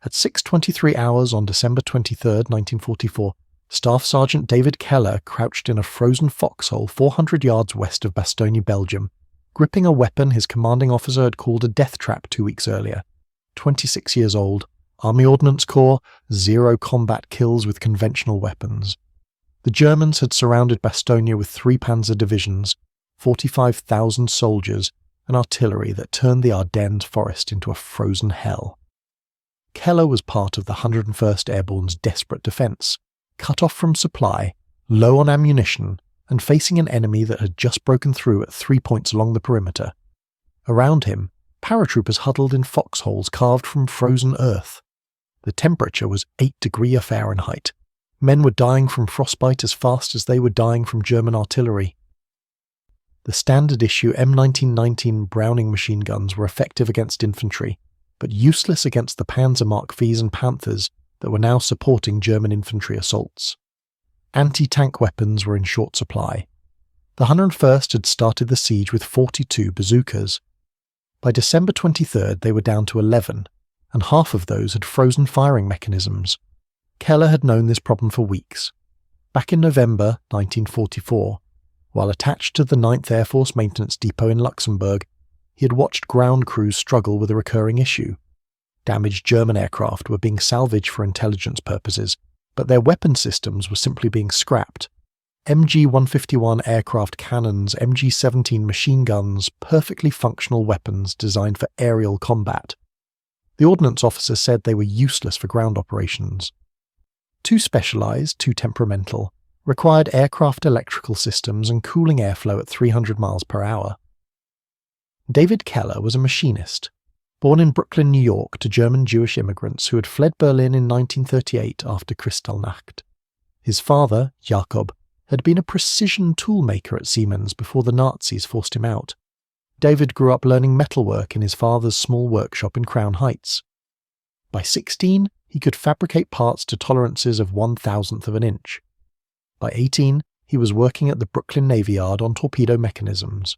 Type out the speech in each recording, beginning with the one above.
At 6:23 hours on December 23, 1944, Staff Sergeant David Keller crouched in a frozen foxhole 400 yards west of Bastogne, Belgium, gripping a weapon his commanding officer had called a death trap 2 weeks earlier. 26 years old, Army Ordnance Corps, 0 combat kills with conventional weapons. The Germans had surrounded Bastogne with 3 Panzer divisions, 45,000 soldiers, and artillery that turned the Ardennes forest into a frozen hell. Keller was part of the 101st Airborne's desperate defence, cut off from supply, low on ammunition, and facing an enemy that had just broken through at 3 points along the perimeter. Around him, paratroopers huddled in foxholes carved from frozen earth. The temperature was 8 degrees Fahrenheit. Men were dying from frostbite as fast as they were dying from German artillery. The standard-issue M1919 Browning machine guns were effective against infantry, but useless against the Panzer Mark Vs and Panthers that were now supporting German infantry assaults. Anti-tank weapons were in short supply. The 101st had started the siege with 42 bazookas. By December 23rd they were down to 11, and half of those had frozen firing mechanisms. Keller had known this problem for weeks. Back in November 1944, while attached to the 9th Air Force Maintenance Depot in Luxembourg, he had watched ground crews struggle with a recurring issue. Damaged German aircraft were being salvaged for intelligence purposes, but their weapon systems were simply being scrapped. MG-151 aircraft cannons, MG-17 machine guns, perfectly functional weapons designed for aerial combat. The ordnance officer said they were useless for ground operations. Too specialised, too temperamental, required aircraft electrical systems and cooling airflow at 300 miles per hour. David Keller was a machinist, born in Brooklyn, New York to German Jewish immigrants who had fled Berlin in 1938 after Kristallnacht. His father, Jakob, had been a precision toolmaker at Siemens before the Nazis forced him out. David grew up learning metalwork in his father's small workshop in Crown Heights. By 16, he could fabricate parts to tolerances of 1/1000th of an inch. By 18, he was working at the Brooklyn Navy Yard on torpedo mechanisms.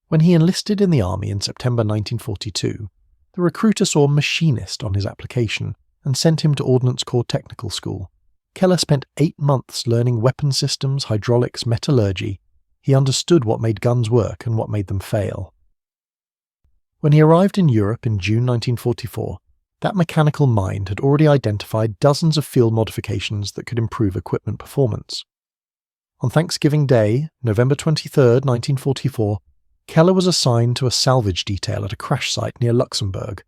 When he enlisted in the Army in September 1942, the recruiter saw machinist on his application and sent him to Ordnance Corps Technical School. Keller spent 8 months learning weapon systems, hydraulics, metallurgy. He understood what made guns work and what made them fail. When he arrived in Europe in June 1944, that mechanical mind had already identified dozens of field modifications that could improve equipment performance. On Thanksgiving Day, November 23, 1944, Keller was assigned to a salvage detail at a crash site near Luxembourg.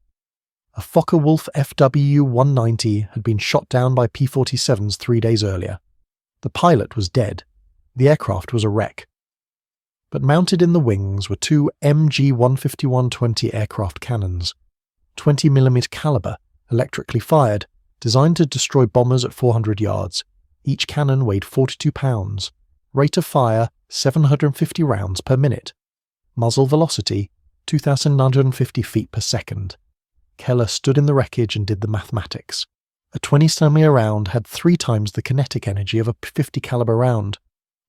A Focke-Wulf FW-190 had been shot down by P-47s 3 days earlier. The pilot was dead. The aircraft was a wreck. But mounted in the wings were 2 MG-151-20 aircraft cannons, 20mm caliber, electrically fired, designed to destroy bombers at 400 yards. Each cannon weighed 42 pounds. Rate of fire, 750 rounds per minute. Muzzle velocity, 2,950 feet per second. Keller stood in the wreckage and did the mathematics. A 20mm round had 3 times the kinetic energy of a .50 caliber round.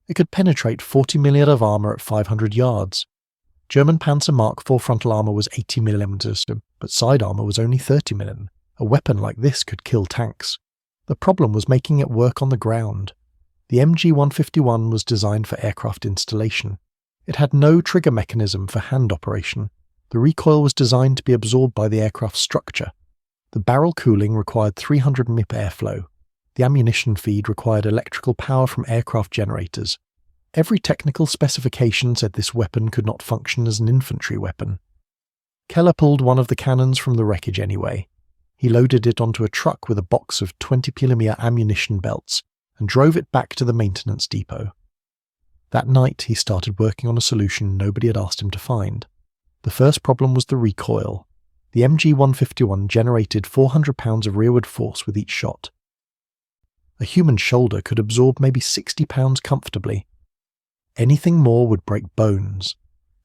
It could penetrate 40 mm of armour at 500 yards. German Panzer Mark IV frontal armour was 80 mm, but side armour was only 30 mm. A weapon like this could kill tanks. The problem was making it work on the ground. The MG-151 was designed for aircraft installation. It had no trigger mechanism for hand operation. The recoil was designed to be absorbed by the aircraft's structure. The barrel cooling required 300 MIP airflow. The ammunition feed required electrical power from aircraft generators. Every technical specification said this weapon could not function as an infantry weapon. Keller pulled one of the cannons from the wreckage anyway. He loaded it onto a truck with a box of 20mm ammunition belts and drove it back to the maintenance depot. That night he started working on a solution nobody had asked him to find. The first problem was the recoil. The MG-151 generated 400 pounds of rearward force with each shot. A human shoulder could absorb maybe 60 pounds comfortably. Anything more would break bones.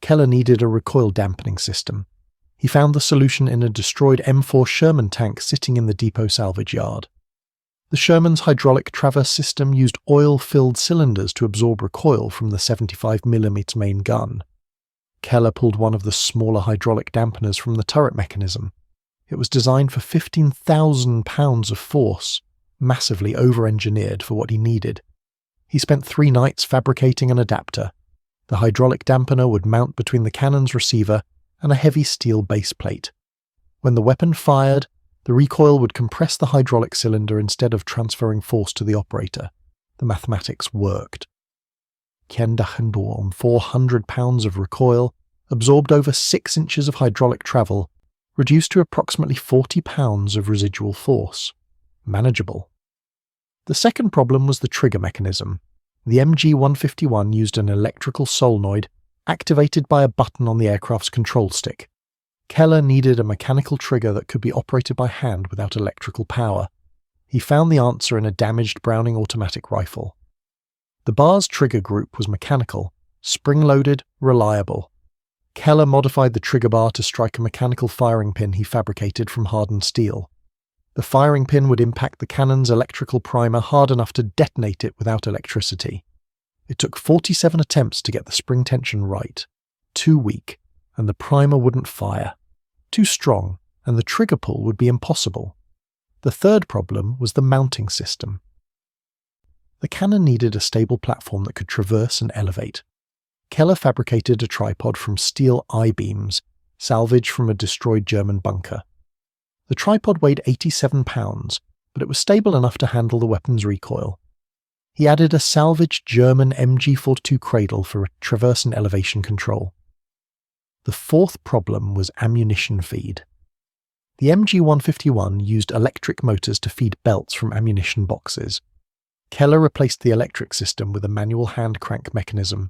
Keller needed a recoil dampening system. He found the solution in a destroyed M4 Sherman tank sitting in the depot salvage yard. The Sherman's hydraulic traverse system used oil-filled cylinders to absorb recoil from the 75mm main gun. Keller pulled one of the smaller hydraulic dampeners from the turret mechanism. It was designed for 15,000 pounds of force, massively over-engineered for what he needed. He spent 3 nights fabricating an adapter. The hydraulic dampener would mount between the cannon's receiver and a heavy steel base plate. When the weapon fired, the recoil would compress the hydraulic cylinder instead of transferring force to the operator. The mathematics worked. on 400 pounds of recoil, absorbed over 6 inches of hydraulic travel, reduced to approximately 40 pounds of residual force. Manageable. The second problem was the trigger mechanism. The MG-151 used an electrical solenoid activated by a button on the aircraft's control stick. Keller needed a mechanical trigger that could be operated by hand without electrical power. He found the answer in a damaged Browning automatic rifle. The bar's trigger group was mechanical, spring-loaded, reliable. Keller modified the trigger bar to strike a mechanical firing pin he fabricated from hardened steel. The firing pin would impact the cannon's electrical primer hard enough to detonate it without electricity. It took 47 attempts to get the spring tension right. Too weak, and the primer wouldn't fire. Too strong, and the trigger pull would be impossible. The third problem was the mounting system. The cannon needed a stable platform that could traverse and elevate. Keller fabricated a tripod from steel I-beams, salvaged from a destroyed German bunker. The tripod weighed 87 pounds, but it was stable enough to handle the weapon's recoil. He added a salvaged German MG-42 cradle for traverse and elevation control. The fourth problem was ammunition feed. The MG-151 used electric motors to feed belts from ammunition boxes. Keller replaced the electric system with a manual hand crank mechanism.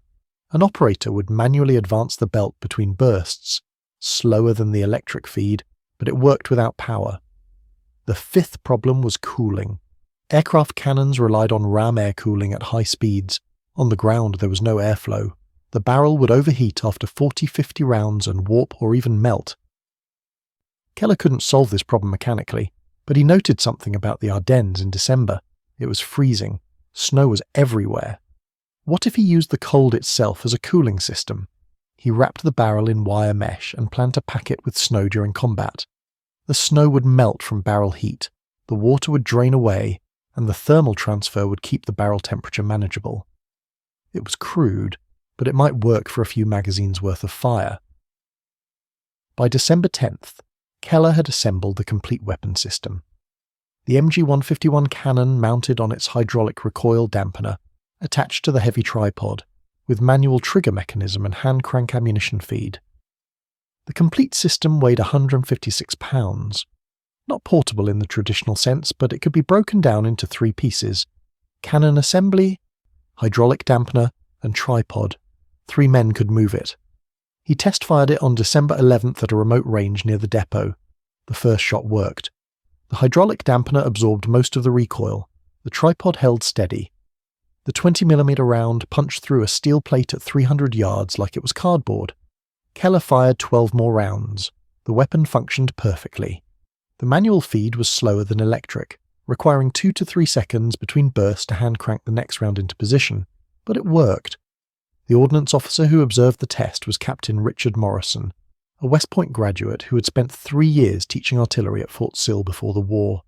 An operator would manually advance the belt between bursts, slower than the electric feed, but it worked without power. The fifth problem was cooling. Aircraft cannons relied on ram air cooling at high speeds. On the ground there was no airflow. The barrel would overheat after 40-50 rounds and warp or even melt. Keller couldn't solve this problem mechanically, but he noted something about the Ardennes in December. It was freezing. Snow was everywhere. What if he used the cold itself as a cooling system? He wrapped the barrel in wire mesh and planned to pack it with snow during combat. The snow would melt from barrel heat, the water would drain away, and the thermal transfer would keep the barrel temperature manageable. It was crude, but it might work for a few magazines worth of fire. By December 10th, Keller had assembled the complete weapon system. The MG-151 cannon mounted on its hydraulic recoil dampener, attached to the heavy tripod, with manual trigger mechanism and hand crank ammunition feed. The complete system weighed 156 pounds. Not portable in the traditional sense, but it could be broken down into 3 pieces: cannon assembly, hydraulic dampener, and tripod. 3 men could move it. He test-fired it on December 11th at a remote range near the depot. The first shot worked. The hydraulic dampener absorbed most of the recoil. The tripod held steady. The 20mm round punched through a steel plate at 300 yards like it was cardboard. Keller fired 12 more rounds. The weapon functioned perfectly. The manual feed was slower than electric, requiring 2 to 3 seconds between bursts to hand crank the next round into position, but it worked. The ordnance officer who observed the test was Captain Richard Morrison, a West Point graduate who had spent 3 years teaching artillery at Fort Sill before the war.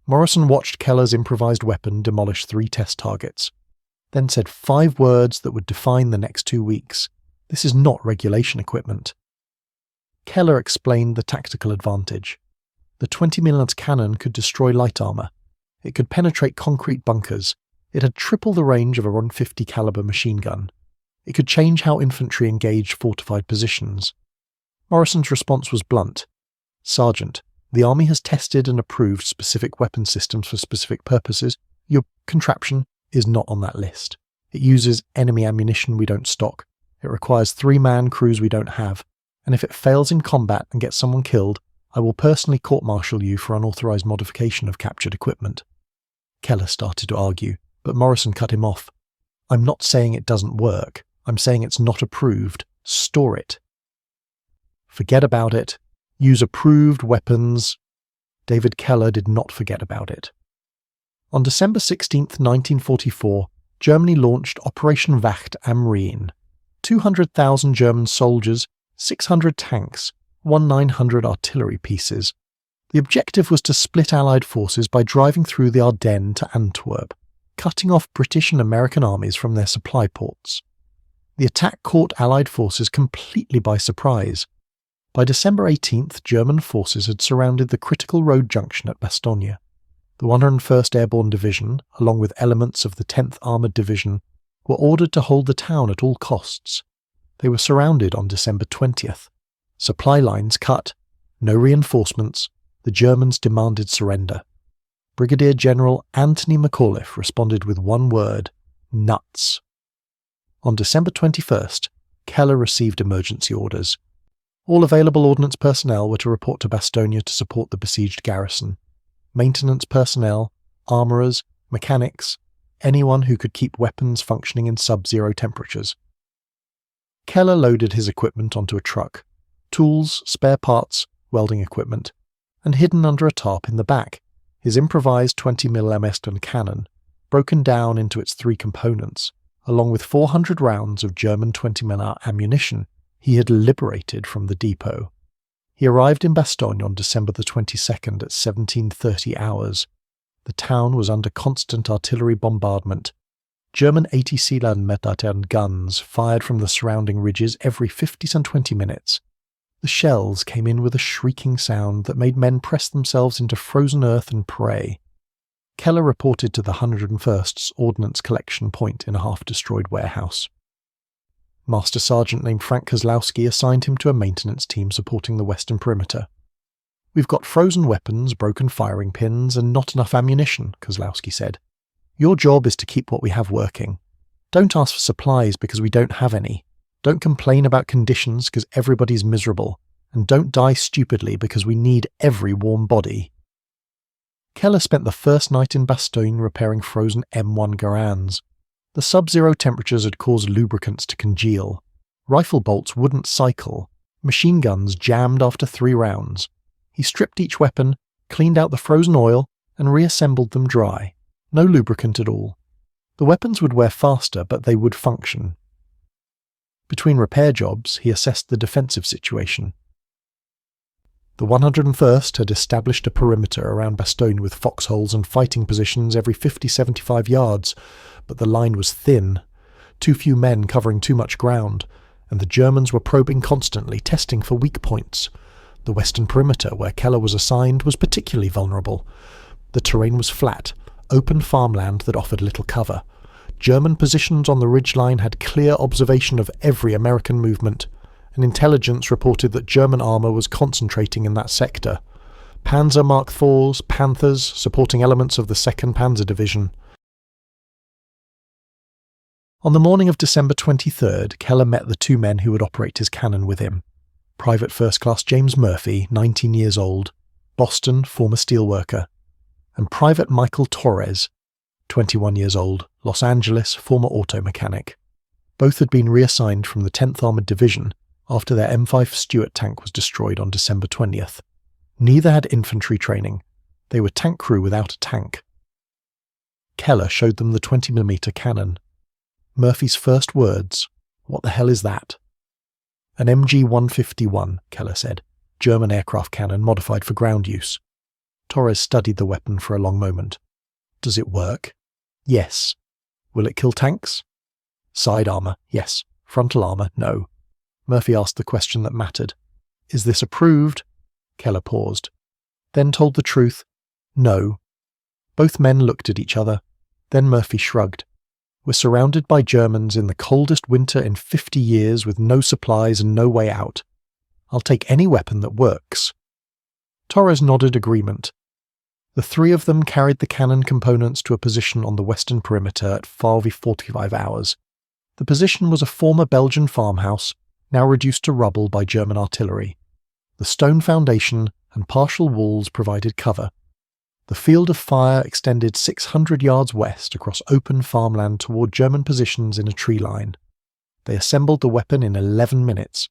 Morrison watched Keller's improvised weapon demolish 3 test targets, then said 5 words that would define the next 2 weeks. "This is not regulation equipment." Keller explained the tactical advantage. The 20mm cannon could destroy light armour. It could penetrate concrete bunkers. It had triple the range of a 150 caliber machine gun. It could change how infantry engaged fortified positions. Morrison's response was blunt. "Sergeant, the Army has tested and approved specific weapon systems for specific purposes. Your contraption is not on that list. It uses enemy ammunition we don't stock. It requires 3-man crews we don't have. And if it fails in combat and gets someone killed, I will personally court-martial you for unauthorized modification of captured equipment." Keller started to argue, but Morrison cut him off. "I'm not saying it doesn't work. I'm saying it's not approved. Store it." Forget about it. Use approved weapons. David Keller did not forget about it. On December 16, 1944, Germany launched Operation Wacht am Rhein. 200,000 German soldiers, 600 tanks, 1,900 artillery pieces, The objective was to split Allied forces by driving through the Ardennes to Antwerp, cutting off British and American armies from their supply ports. The attack caught Allied forces completely by surprise. By December 18th, German forces had surrounded the critical road junction at Bastogne. The 101st Airborne Division, along with elements of the 10th Armoured Division, were ordered to hold the town at all costs. They were surrounded on December 20th. Supply lines cut, no reinforcements, the Germans demanded surrender. Brigadier General Anthony McAuliffe responded with one word: nuts. On December 21st, Keller received emergency orders. All available ordnance personnel were to report to Bastogne to support the besieged garrison. Maintenance personnel, armourers, mechanics, anyone who could keep weapons functioning in sub-zero temperatures. Keller loaded his equipment onto a truck, tools, spare parts, welding equipment, and hidden under a tarp in the back, his improvised 20mm Ms cannon, broken down into its 3 components, along with 400 rounds of German 20mm ammunition he had liberated from the depot. He arrived in Bastogne on December the 22nd at 17:30 hours. The town was under constant artillery bombardment. German 80 Seelandmeter guns fired from the surrounding ridges every 50 and 20 minutes. The shells came in with a shrieking sound that made men press themselves into frozen earth and pray. Keller reported to the 101st's Ordnance Collection Point in a half-destroyed warehouse. Master Sergeant named Frank Kozlowski assigned him to a maintenance team supporting the western perimeter. "We've got frozen weapons, broken firing pins, and not enough ammunition," Kozlowski said. "Your job is to keep what we have working. Don't ask for supplies because we don't have any. Don't complain about conditions because everybody's miserable. And don't die stupidly because we need every warm body." Keller spent the first night in Bastogne repairing frozen M1 Garands. The sub-zero temperatures had caused lubricants to congeal. Rifle bolts wouldn't cycle. Machine guns jammed after 3 rounds. He stripped each weapon, cleaned out the frozen oil, and reassembled them dry. No lubricant at all. The weapons would wear faster, but they would function. Between repair jobs, he assessed the defensive situation. The 101st had established a perimeter around Bastogne with foxholes and fighting positions every 50-75 yards, but the line was thin, too few men covering too much ground, and the Germans were probing constantly, testing for weak points. The western perimeter, where Keller was assigned, was particularly vulnerable. The terrain was flat, open farmland that offered little cover. German positions on the ridgeline had clear observation of every American movement, and intelligence reported that German armour was concentrating in that sector. Panzer Mark IVs, Panthers, supporting elements of the 2nd Panzer Division. On the morning of December 23rd, Keller met the 2 men who would operate his cannon with him. Private First Class James Murphy, 19 years old, Boston, former steelworker, and Private Michael Torres, 21 years old, Los Angeles, former auto mechanic. Both had been reassigned from the 10th Armoured Division after their M5 Stuart tank was destroyed on December 20th. Neither had infantry training. They were tank crew without a tank. Keller showed them the 20mm cannon. Murphy's first words: "What the hell is that?" "An MG-151, Keller said. "German aircraft cannon modified for ground use." Torres studied the weapon for a long moment. "Does it work?" "Yes." "Will it kill tanks?" "Side armour, yes. Frontal armour, no." Murphy asked the question that mattered. "Is this approved?" Keller paused, then told the truth. "No." Both men looked at each other. Then Murphy shrugged. "We're surrounded by Germans in the coldest winter in 50 years with no supplies and no way out. I'll take any weapon that works." Torres nodded agreement. The 3 of them carried the cannon components to a position on the western perimeter at 45 hours. The position was a former Belgian farmhouse, now reduced to rubble by German artillery. The stone foundation and partial walls provided cover. The field of fire extended 600 yards west across open farmland toward German positions in a tree line. They assembled the weapon in 11 minutes.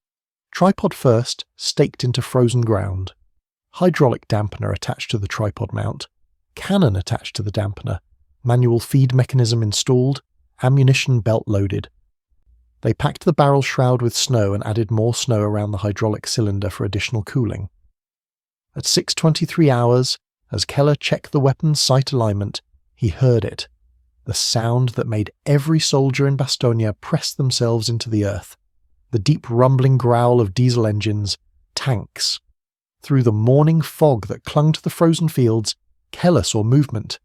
Tripod first, staked into frozen ground. Hydraulic dampener attached to the tripod mount. Cannon attached to the dampener. Manual feed mechanism installed. Ammunition belt loaded. They packed the barrel shroud with snow and added more snow around the hydraulic cylinder for additional cooling. At 6:23 hours, as Keller checked the weapon's sight alignment, he heard it. The sound that made every soldier in Bastogne press themselves into the earth. The deep rumbling growl of diesel engines, tanks. Through the morning fog that clung to the frozen fields, Keller saw movement.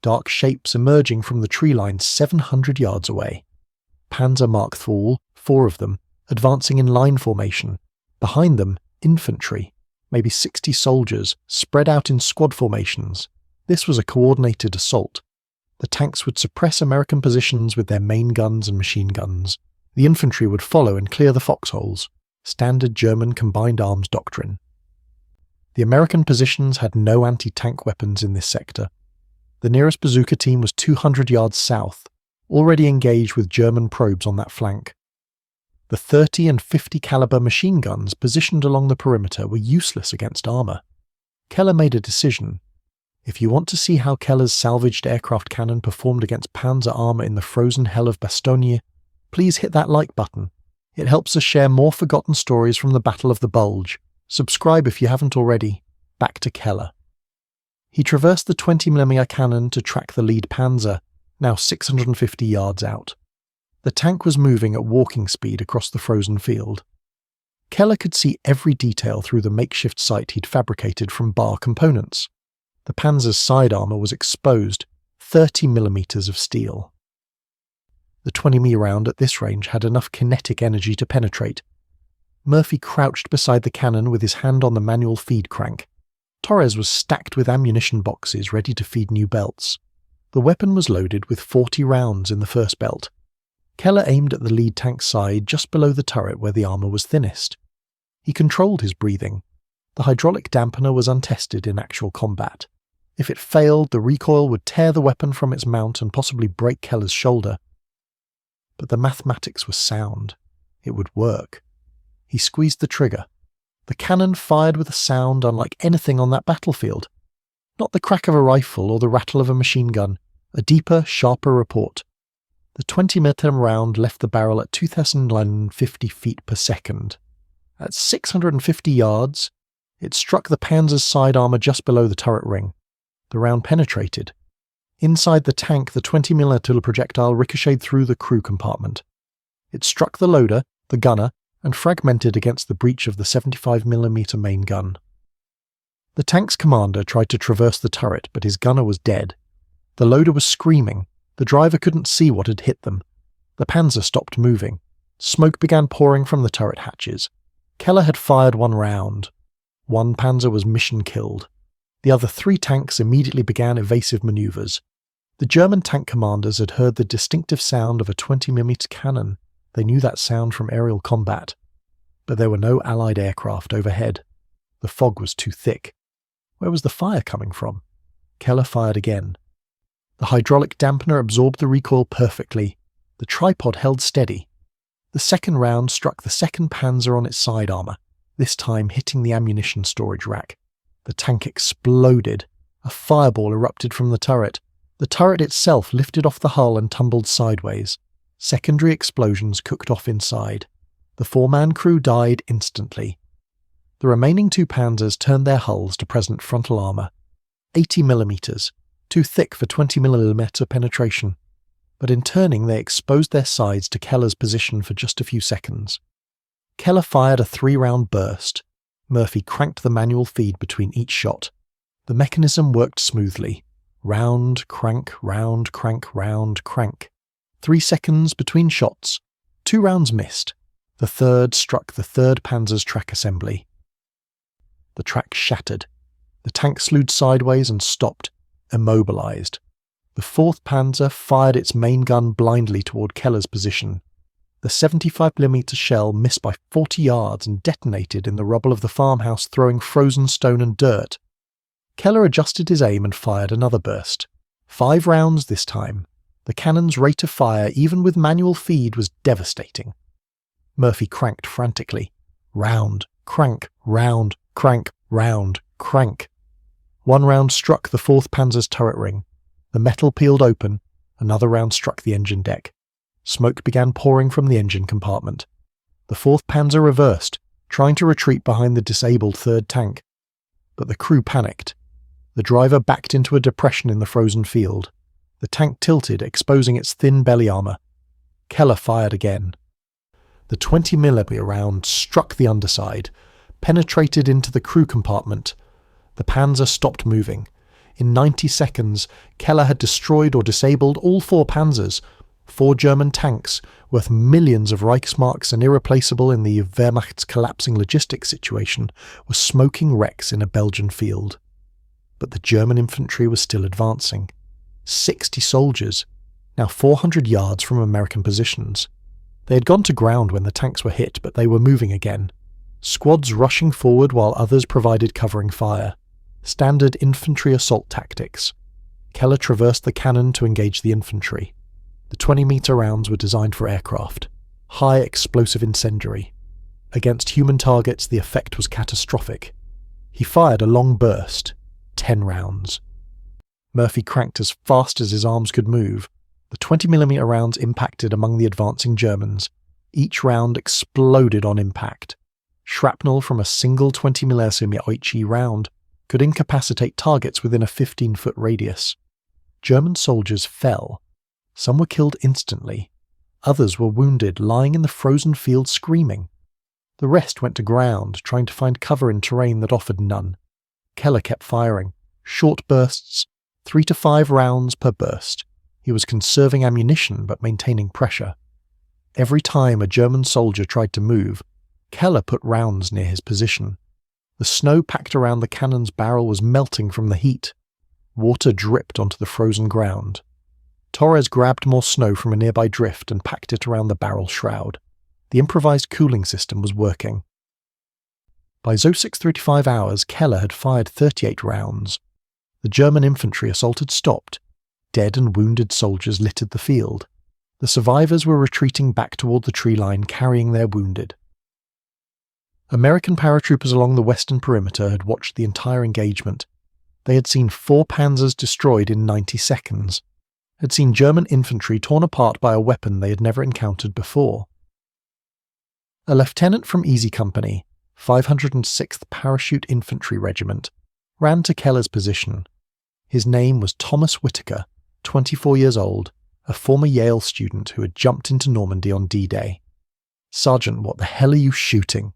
Dark shapes emerging from the tree line 700 yards away. Panzer marked four of them, advancing in line formation. Behind them, infantry, maybe 60 soldiers, spread out in squad formations. This was a coordinated assault. The tanks would suppress American positions with their main guns and machine guns. The infantry would follow and clear the foxholes. Standard German combined arms doctrine. The American positions had no anti-tank weapons in this sector. The nearest bazooka team was 200 yards south, already engaged with German probes on that flank. The 30 and 50 caliber machine guns positioned along the perimeter were useless against armor. Keller made a decision. If you want to see how Keller's salvaged aircraft cannon performed against Panzer armor in the frozen hell of Bastogne, please hit that like button. It helps us share more forgotten stories from the Battle of the Bulge. Subscribe if you haven't already. Back to Keller. He traversed the 20mm cannon to track the lead Panzer, now 650 yards out. The tank was moving at walking speed across the frozen field. Keller could see every detail through the makeshift sight he'd fabricated from bar components. The Panzer's side armour was exposed, 30mm of steel. The 20mm round at this range had enough kinetic energy to penetrate. Murphy crouched beside the cannon with his hand on the manual feed crank. Torres was stacked with ammunition boxes ready to feed new belts. The weapon was loaded with 40 rounds in the first belt. Keller aimed at the lead tank's side just below the turret where the armour was thinnest. He controlled his breathing. The hydraulic dampener was untested in actual combat. If it failed, the recoil would tear the weapon from its mount and possibly break Keller's shoulder. But the mathematics were sound. It would work. He squeezed the trigger. The cannon fired with a sound unlike anything on that battlefield. Not the crack of a rifle or the rattle of a machine gun, a deeper, sharper report. The 20mm round left the barrel at 2,950 feet per second. At 650 yards, it struck the Panzer's side armour just below the turret ring. The round penetrated. Inside the tank, the 20mm projectile ricocheted through the crew compartment. It struck the loader, the gunner, and fragmented against the breech of the 75mm main gun. The tank's commander tried to traverse the turret, but his gunner was dead. The loader was screaming. The driver couldn't see what had hit them. The Panzer stopped moving. Smoke began pouring from the turret hatches. Keller had fired one round. One Panzer was mission killed. The other 3 tanks immediately began evasive maneuvers. The German tank commanders had heard the distinctive sound of a 20mm cannon. They knew that sound from aerial combat. But there were no Allied aircraft overhead. The fog was too thick. Where was the fire coming from? Keller fired again. The hydraulic dampener absorbed the recoil perfectly. The tripod held steady. The second round struck the second Panzer on its side armour, this time hitting the ammunition storage rack. The tank exploded. A fireball erupted from the turret. The turret itself lifted off the hull and tumbled sideways. Secondary explosions cooked off inside. The 4-man crew died instantly. The remaining 2 Panzers turned their hulls to present frontal armour. 80mm, too thick for 20mm penetration. But in turning they exposed their sides to Keller's position for just a few seconds. Keller fired a 3-round burst. Murphy cranked the manual feed between each shot. The mechanism worked smoothly. Round, crank, round, crank, round, crank. 3 seconds between shots. 2 rounds missed. The third struck the 3rd Panzer's track assembly. The track shattered. The tank slewed sideways and stopped, immobilized. The 4th Panzer fired its main gun blindly toward Keller's position. The 75mm shell missed by 40 yards and detonated in the rubble of the farmhouse, throwing frozen stone and dirt. Keller adjusted his aim and fired another burst. 5 rounds this time. The cannon's rate of fire, even with manual feed, was devastating. Murphy cranked frantically. Round, crank, round, crank, round, crank. 1 round struck the 4th Panzer's turret ring. The metal peeled open. Another round struck the engine deck. Smoke began pouring from the engine compartment. The 4th Panzer reversed, trying to retreat behind the disabled 3rd tank. but the crew panicked. The driver backed into a depression in the frozen field. The tank tilted, exposing its thin belly armor. Keller fired again. The 20mm round struck the underside, penetrated into the crew compartment. The Panzer stopped moving. In 90 seconds, Keller had destroyed or disabled all 4 Panzers. 4 German tanks, worth millions of Reichsmarks and irreplaceable in the Wehrmacht's collapsing logistics situation, were smoking wrecks in a Belgian field. But the German infantry was still advancing. 60 soldiers, now 400 yards from American positions. They had gone to ground when the tanks were hit, but they were moving again. Squads rushing forward while others provided covering fire. Standard infantry assault tactics. Keller traversed the cannon to engage the infantry. The 20-meter rounds were designed for aircraft. High explosive incendiary. Against human targets, the effect was catastrophic. He fired a long burst. 10 rounds. Murphy cranked as fast as his arms could move. The 20mm rounds impacted among the advancing Germans. Each round exploded on impact. Shrapnel from a single 20mm WWII round could incapacitate targets within a 15-foot radius. German soldiers fell. Some were killed instantly. Others were wounded, lying in the frozen field screaming. The rest went to ground, trying to find cover in terrain that offered none. Keller kept firing. Short bursts, 3 to 5 rounds per burst. He was conserving ammunition but maintaining pressure. Every time a German soldier tried to move, Keller put rounds near his position. The snow packed around the cannon's barrel was melting from the heat. Water dripped onto the frozen ground. Torres grabbed more snow from a nearby drift and packed it around the barrel shroud. The improvised cooling system was working. By 06:35 hours, Keller had fired 38 rounds. The German infantry assault had stopped. Dead and wounded soldiers littered the field. The survivors were retreating back toward the tree line, carrying their wounded. American paratroopers along the western perimeter had watched the entire engagement. They had seen 4 Panzers destroyed in 90 seconds. Had seen German infantry torn apart by a weapon they had never encountered before. A lieutenant from Easy Company, 506th Parachute Infantry Regiment, ran to Keller's position. His name was Thomas Whitaker, 24 years old, a former Yale student who had jumped into Normandy on D-Day. "Sergeant, what the hell are you shooting?"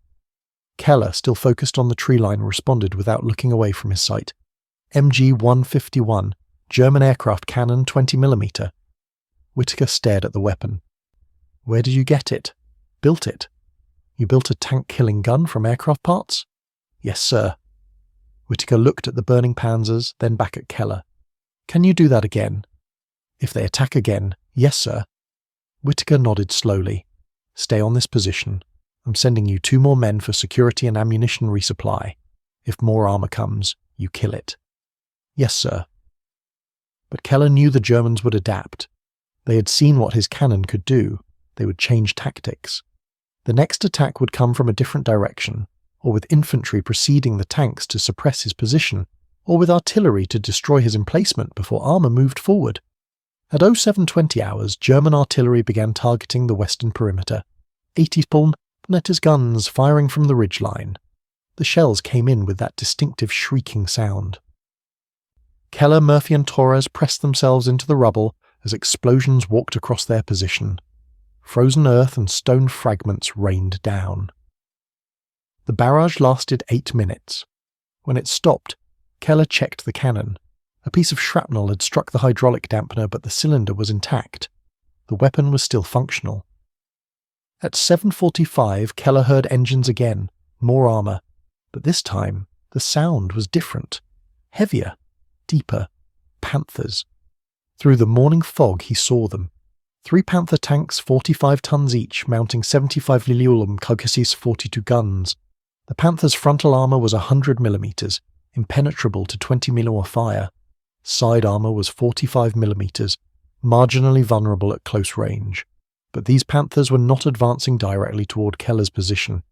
Keller, still focused on the tree line, responded without looking away from his sight. MG-151, German aircraft cannon 20mm. Whitaker stared at the weapon. "Where did you get it?" "Built it." "You built a tank-killing gun from aircraft parts?" "Yes, sir." Whitaker looked at the burning Panzers, then back at Keller. "Can you do that again?" "If they attack again, yes, sir." Whitaker nodded slowly. "Stay on this position. I'm sending you 2 more men for security and ammunition resupply. If more armor comes, you kill it." "Yes, sir." But Keller knew the Germans would adapt. They had seen what his cannon could do. They would change tactics. The next attack would come from a different direction, or with infantry preceding the tanks to suppress his position, or with artillery to destroy his emplacement before armor moved forward. At 07:20 hours, German artillery began targeting the western perimeter. 80 Pulnetter's guns firing from the ridgeline. The shells came in with that distinctive shrieking sound. Keller, Murphy and Torres pressed themselves into the rubble as explosions walked across their position. Frozen earth and stone fragments rained down. The barrage lasted 8 minutes. When it stopped, Keller checked the cannon. A piece of shrapnel had struck the hydraulic dampener, but the cylinder was intact. The weapon was still functional. At 7:45, Keller heard engines again, more armor, but this time the sound was different. Heavier, deeper, Panthers. Through the morning fog he saw them. 3 Panther tanks, 45 tons each, mounting 75 mm Kaukasis 42 guns. The Panther's frontal armor was 100mm, impenetrable to 20mm fire. Side armor was 45mm, marginally vulnerable at close range. But these Panthers were not advancing directly toward Keller's position.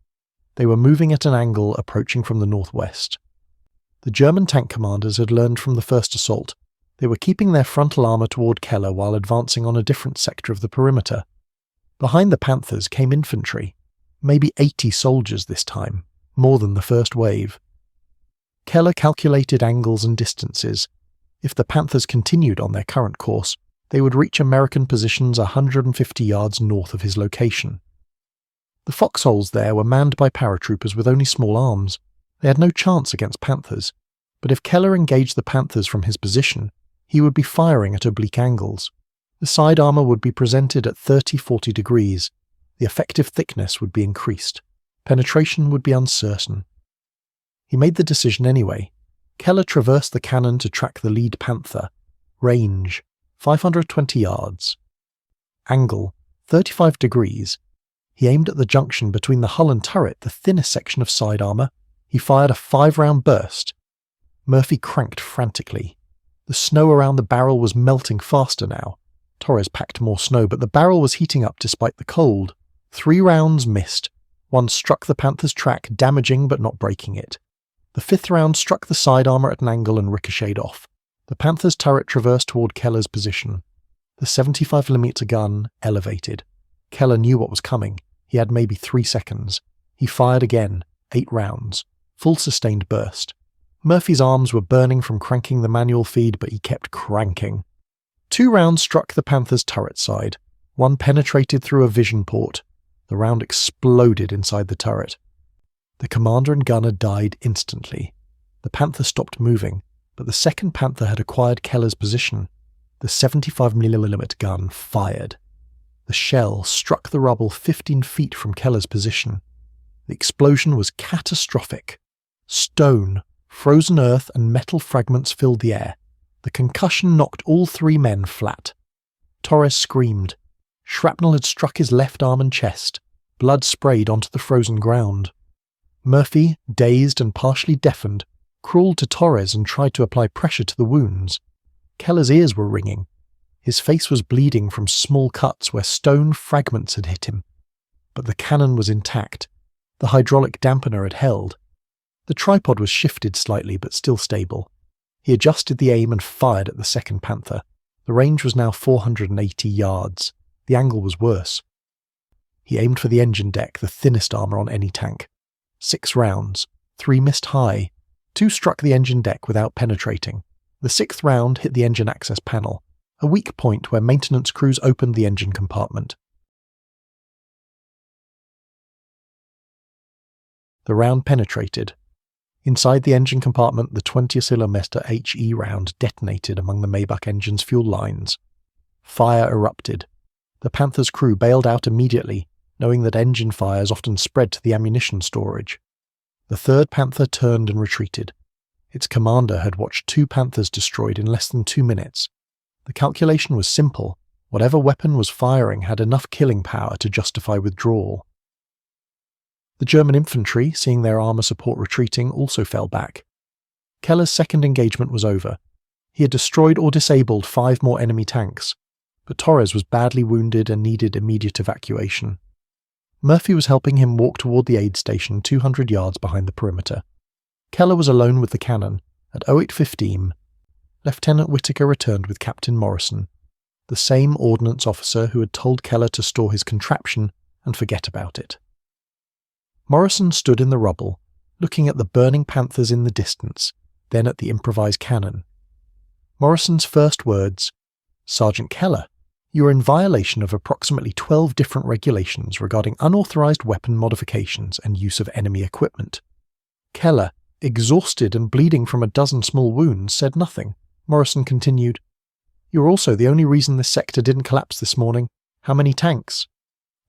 They were moving at an angle, approaching from the northwest. The German tank commanders had learned from the first assault. They were keeping their frontal armor toward Keller while advancing on a different sector of the perimeter. Behind the Panthers came infantry, maybe 80 soldiers this time, more than the first wave. Keller calculated angles and distances. If the Panthers continued on their current course, they would reach American positions 150 yards north of his location. The foxholes there were manned by paratroopers with only small arms. They had no chance against Panthers, but if Keller engaged the Panthers from his position, he would be firing at oblique angles. The side armour would be presented at 30-40 degrees. The effective thickness would be increased. Penetration would be uncertain. He made the decision anyway. Keller traversed the cannon to track the lead Panther. Range, 520 yards. Angle, 35 degrees. He aimed at the junction between the hull and turret, the thinnest section of side armour. He fired a 5-round burst. Murphy cranked frantically. The snow around the barrel was melting faster now. Torres packed more snow, but the barrel was heating up despite the cold. 3 rounds missed. One struck the Panther's track, damaging but not breaking it. The 5th round struck the side armour at an angle and ricocheted off. The Panther's turret traversed toward Keller's position. The 75mm gun elevated. Keller knew what was coming. He had maybe 3 seconds. He fired again, 8 rounds. Full sustained burst. Murphy's arms were burning from cranking the manual feed, but he kept cranking. 2 rounds struck the Panther's turret side. One penetrated through a vision port. The round exploded inside the turret. The commander and gunner died instantly. The Panther stopped moving, but the second Panther had acquired Keller's position. The 75mm gun fired. The shell struck the rubble 15 feet from Keller's position. The explosion was catastrophic. Stone, frozen earth, and metal fragments filled the air. The concussion knocked all 3 men flat. Torres screamed. Shrapnel had struck his left arm and chest. Blood sprayed onto the frozen ground. Murphy, dazed and partially deafened, crawled to Torres and tried to apply pressure to the wounds. Keller's ears were ringing. His face was bleeding from small cuts where stone fragments had hit him. But the cannon was intact. The hydraulic dampener had held. The tripod was shifted slightly but still stable. He adjusted the aim and fired at the second Panther. The range was now 480 yards. The angle was worse. He aimed for the engine deck, the thinnest armour on any tank. 6 rounds. 3 missed high. 2 struck the engine deck without penetrating. The 6th round hit the engine access panel, a weak point where maintenance crews opened the engine compartment. The round penetrated. Inside the engine compartment, the 20mm HE round detonated among the Maybach engine's fuel lines. Fire erupted. The Panther's crew bailed out immediately, knowing that engine fires often spread to the ammunition storage. The 3rd Panther turned and retreated. Its commander had watched 2 Panthers destroyed in less than 2 minutes. The calculation was simple. Whatever weapon was firing had enough killing power to justify withdrawal. The German infantry, seeing their armour support retreating, also fell back. Keller's second engagement was over. He had destroyed or disabled 5 more enemy tanks, but Torres was badly wounded and needed immediate evacuation. Murphy was helping him walk toward the aid station 200 yards behind the perimeter. Keller was alone with the cannon. At 08:15, Lieutenant Whitaker returned with Captain Morrison, the same ordnance officer who had told Keller to store his contraption and forget about it. Morrison stood in the rubble, looking at the burning Panthers in the distance, then at the improvised cannon. Morrison's first words, "Sergeant Keller, you are in violation of approximately 12 different regulations regarding unauthorized weapon modifications and use of enemy equipment." Keller, exhausted and bleeding from a dozen small wounds, said nothing. Morrison continued, "You're also the only reason this sector didn't collapse this morning. How many tanks?"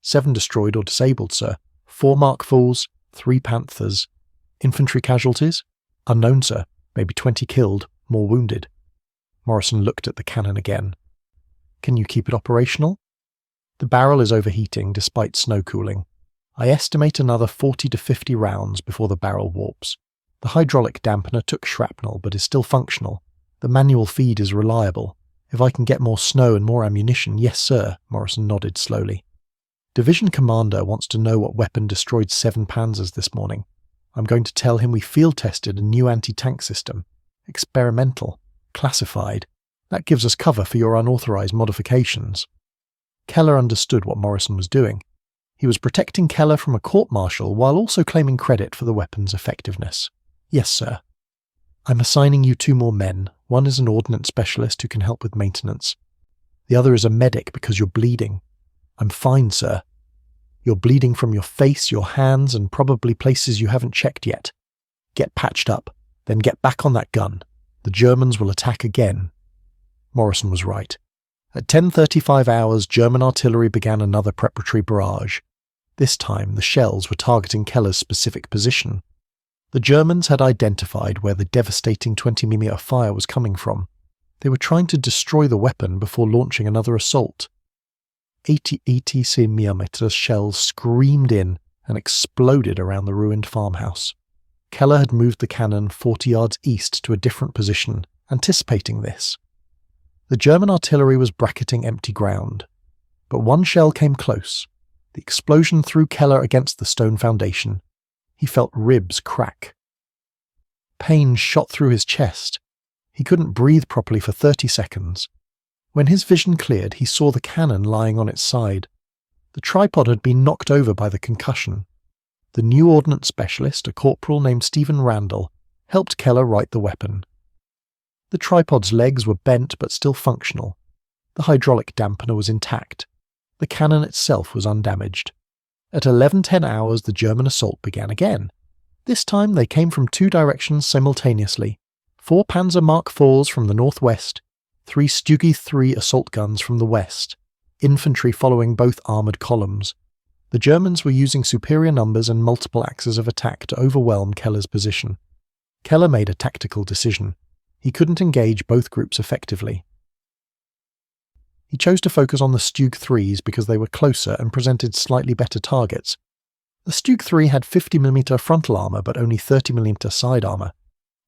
7 destroyed or disabled, sir. 4 Mark IVs, 3 Panthers. Infantry casualties? Unknown, sir. Maybe 20 killed, more wounded. Morrison looked at the cannon again. Can you keep it operational? The barrel is overheating despite snow cooling. I estimate another 40 to 50 rounds before the barrel warps. The hydraulic dampener took shrapnel but is still functional. The manual feed is reliable. If I can get more snow and more ammunition, yes sir, Morrison nodded slowly. Division commander wants to know what weapon destroyed 7 Panzers this morning. I'm going to tell him we field-tested a new anti-tank system. Experimental. Classified. That gives us cover for your unauthorized modifications. Keller understood what Morrison was doing. He was protecting Keller from a court-martial while also claiming credit for the weapon's effectiveness. Yes, sir. I'm assigning you 2 more men. One is an ordnance specialist who can help with maintenance. The other is a medic because you're bleeding. I'm fine, sir. You're bleeding from your face, your hands, and probably places you haven't checked yet. Get patched up, then get back on that gun. The Germans will attack again. Morrison was right. At 10:35 hours, German artillery began another preparatory barrage. This time, the shells were targeting Keller's specific position. The Germans had identified where the devastating 20mm fire was coming from. They were trying to destroy the weapon before launching another assault. 80 80mm shells screamed in and exploded around the ruined farmhouse. Keller had moved the cannon 40 yards east to a different position, anticipating this. The German artillery was bracketing empty ground, but one shell came close. The explosion threw Keller against the stone foundation. He felt ribs crack. Pain shot through his chest. He couldn't breathe properly for 30 seconds. When his vision cleared, he saw the cannon lying on its side. The tripod had been knocked over by the concussion. The new ordnance specialist, a corporal named Stephen Randall, helped Keller right the weapon. The tripod's legs were bent but still functional. The hydraulic dampener was intact. The cannon itself was undamaged. At 11:10 hours, the German assault began again. This time they came from 2 directions simultaneously. 4 Panzer Mark IVs from the northwest, 3 Stuggy 3 assault guns from the west, infantry following both armoured columns. The Germans were using superior numbers and multiple axes of attack to overwhelm Keller's position. Keller made a tactical decision. He couldn't engage both groups effectively. He chose to focus on the Stug 3s because they were closer and presented slightly better targets. The Stug 3 had 50mm frontal armour but only 30mm side armour.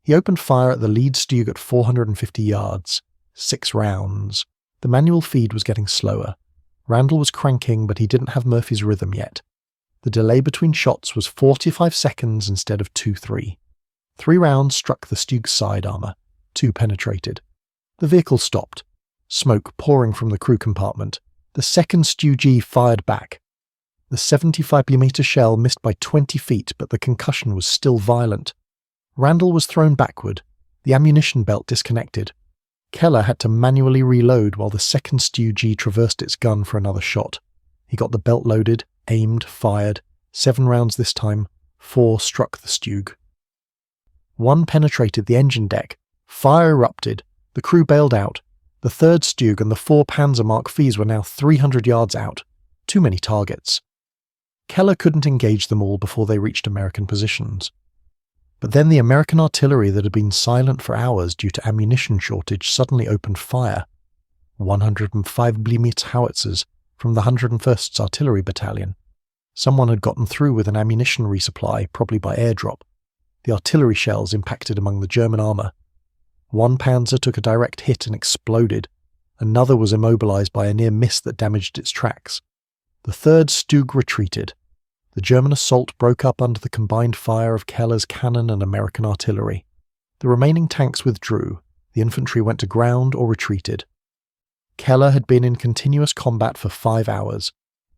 He opened fire at the lead Stug at 450 yards. 6 rounds. The manual feed was getting slower. Randall was cranking, but he didn't have Murphy's rhythm yet. The delay between shots was 45 seconds instead of 2-3. 3 rounds struck the Stug's side armour. 2 penetrated. The vehicle stopped. Smoke pouring from the crew compartment. The second Stug fired back. The 75mm shell missed by 20 feet, but the concussion was still violent. Randall was thrown backward. The ammunition belt disconnected. Keller had to manually reload while the second Stug traversed its gun for another shot. He got the belt loaded, aimed, fired. 7 rounds this time. 4 struck the Stug. 1 penetrated the engine deck. Fire erupted. The crew bailed out. The third Stug and the 4 Panzer Mark IVs were now 300 yards out. Too many targets. Keller couldn't engage them all before they reached American positions. But then the American artillery that had been silent for hours due to ammunition shortage suddenly opened fire. 105mm howitzers from the 101st Artillery Battalion. Someone had gotten through with an ammunition resupply, probably by airdrop. The artillery shells impacted among the German armour. 1 Panzer took a direct hit and exploded. Another was immobilized by a near miss that damaged its tracks. The third Stug retreated. The German assault broke up under the combined fire of Keller's cannon and American artillery. The remaining tanks withdrew. The infantry went to ground or retreated. Keller had been in continuous combat for 5 hours.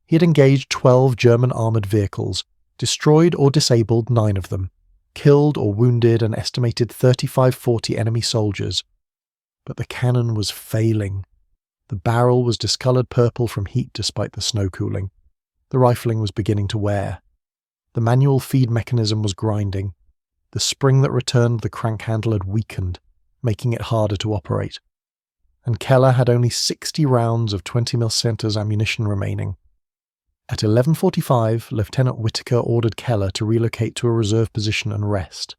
He had engaged 12 German armoured vehicles, destroyed or disabled 9 of them, killed or wounded an estimated 35-40 enemy soldiers. But the cannon was failing. The barrel was discoloured purple from heat despite the snow cooling. The rifling was beginning to wear. The manual feed mechanism was grinding. The spring that returned the crank handle had weakened, making it harder to operate. And Keller had only 60 rounds of 20mm centers ammunition remaining. At 11:45, Lieutenant Whitaker ordered Keller to relocate to a reserve position and rest.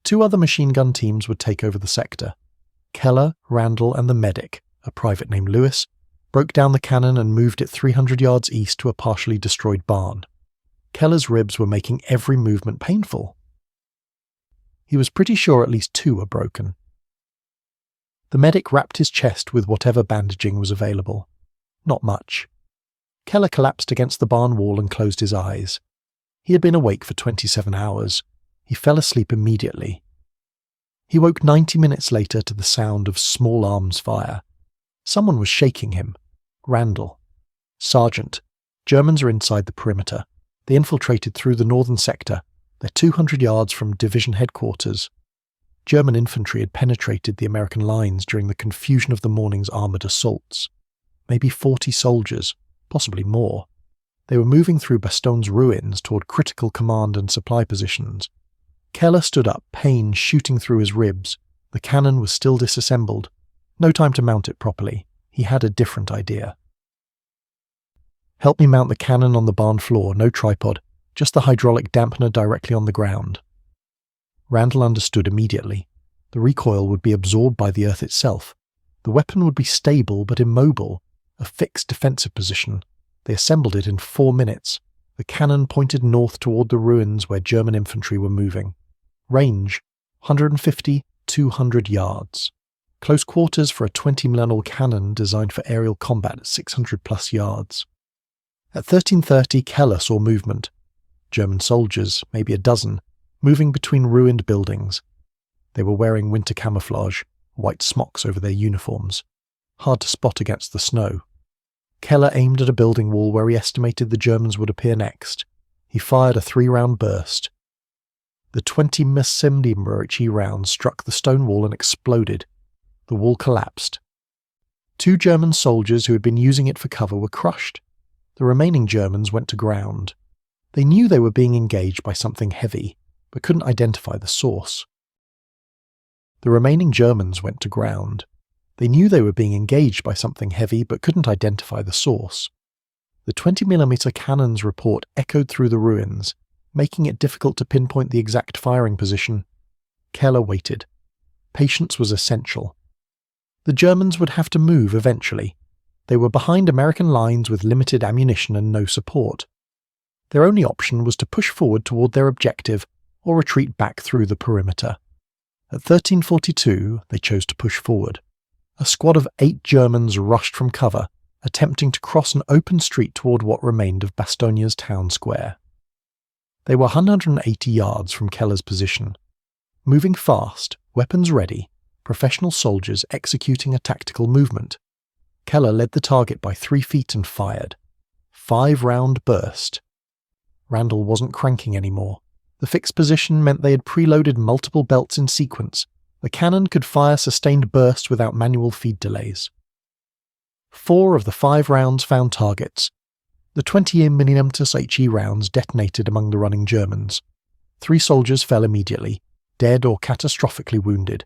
2 other machine gun teams would take over the sector. Keller, Randall, and the medic, a private named Lewis, broke down the cannon and moved it 300 yards east to a partially destroyed barn. Keller's ribs were making every movement painful. He was pretty sure at least 2 were broken. The medic wrapped his chest with whatever bandaging was available. Not much. Keller collapsed against the barn wall and closed his eyes. He had been awake for 27 hours. He fell asleep immediately. He woke 90 minutes later to the sound of small arms fire. Someone was shaking him. Randall. Sergeant. Germans are inside the perimeter. They infiltrated through the northern sector. They're 200 yards from division headquarters. German infantry had penetrated the American lines during the confusion of the morning's armoured assaults. Maybe 40 soldiers, possibly more. They were moving through Bastogne's ruins toward critical command and supply positions. Keller stood up, pain shooting through his ribs. The cannon was still disassembled. No time to mount it properly. He had a different idea. "Help me mount the cannon on the barn floor, no tripod, just the hydraulic dampener directly on the ground." Randall understood immediately. The recoil would be absorbed by the earth itself. The weapon would be stable but immobile, a fixed defensive position. They assembled it in 4 minutes. The cannon pointed north toward the ruins where German infantry were moving. Range, 150, 200 yards. Close quarters for a 20mm cannon designed for aerial combat at 600+ yards. At 13:30, Keller saw movement. German soldiers, maybe a dozen, moving between ruined buildings. They were wearing winter camouflage, white smocks over their uniforms. Hard to spot against the snow. Keller aimed at a building wall where he estimated the Germans would appear next. He fired a 3-round burst. The 20 mm rounds struck the stone wall and exploded. The wall collapsed. 2 German soldiers who had been using it for cover were crushed. The remaining Germans went to ground. They knew they were being engaged by something heavy, but couldn't identify the source. The remaining Germans went to ground. They knew they were being engaged by something heavy, but couldn't identify the source. The 20mm cannon's report echoed through the ruins, making it difficult to pinpoint the exact firing position. Keller waited. Patience was essential. The Germans would have to move eventually. They were behind American lines with limited ammunition and no support. Their only option was to push forward toward their objective or retreat back through the perimeter. At 13:42, they chose to push forward. A squad of 8 Germans rushed from cover, attempting to cross an open street toward what remained of Bastogne's town square. They were 180 yards from Keller's position. Moving fast, weapons ready, professional soldiers executing a tactical movement. Keller led the target by 3 feet and fired. 5-round burst. Randall wasn't cranking anymore. The fixed position meant they had preloaded multiple belts in sequence. The cannon could fire sustained bursts without manual feed delays. 4 of the 5 rounds found targets. The 20mm HE rounds detonated among the running Germans. 3 soldiers fell immediately, dead or catastrophically wounded.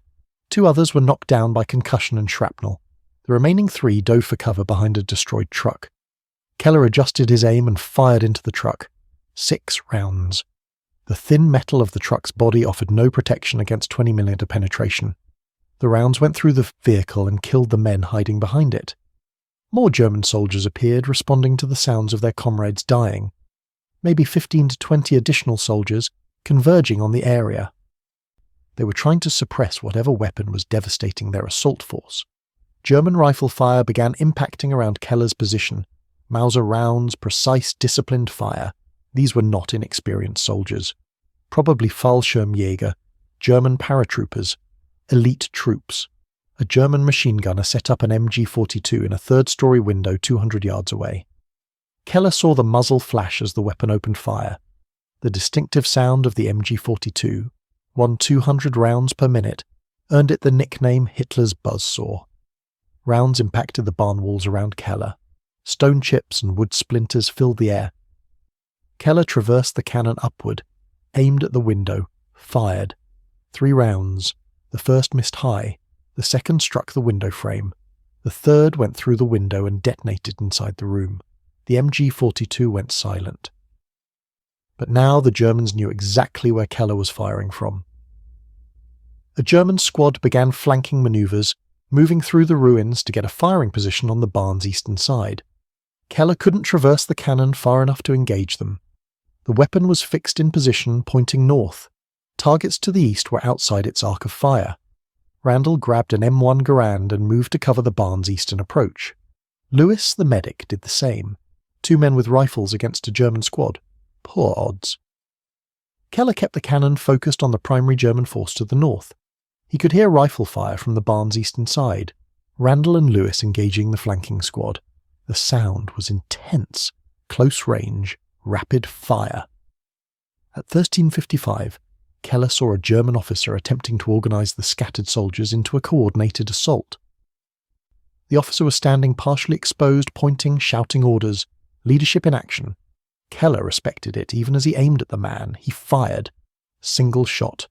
2 others were knocked down by concussion and shrapnel. The remaining 3 dove for cover behind a destroyed truck. Keller adjusted his aim and fired into the truck. 6 rounds. The thin metal of the truck's body offered no protection against 20mm penetration. The rounds went through the vehicle and killed the men hiding behind it. More German soldiers appeared, responding to the sounds of their comrades dying. Maybe 15 to 20 additional soldiers, converging on the area. They were trying to suppress whatever weapon was devastating their assault force. German rifle fire began impacting around Keller's position. Mauser rounds, precise, disciplined fire. These were not inexperienced soldiers. Probably Fallschirmjäger, German paratroopers, elite troops. A German machine gunner set up an MG-42 in a 3rd-story window 200 yards away. Keller saw the muzzle flash as the weapon opened fire. The distinctive sound of the MG-42, 200 rounds per minute, earned it the nickname Hitler's buzzsaw. Rounds impacted the barn walls around Keller. Stone chips and wood splinters filled the air. Keller traversed the cannon upward, aimed at the window, fired. 3 rounds. The first missed high. The second struck the window frame. The third went through the window and detonated inside the room. The MG-42 went silent. But now the Germans knew exactly where Keller was firing from. A German squad began flanking maneuvers, moving through the ruins to get a firing position on the barn's eastern side. Keller couldn't traverse the cannon far enough to engage them. The weapon was fixed in position, pointing north. Targets to the east were outside its arc of fire. Randall grabbed an M1 Garand and moved to cover the barn's eastern approach. Lewis, the medic, did the same. 2 men with rifles against a German squad. Poor odds. Keller kept the cannon focused on the primary German force to the north. He could hear rifle fire from the barn's eastern side. Randall and Lewis engaging the flanking squad. The sound was intense. Close range. Rapid fire. At 13:55, Keller saw a German officer attempting to organize the scattered soldiers into a coordinated assault. The officer was standing partially exposed, pointing, shouting orders. Leadership in action. Keller respected it even as he aimed at the man. He fired. Single shot.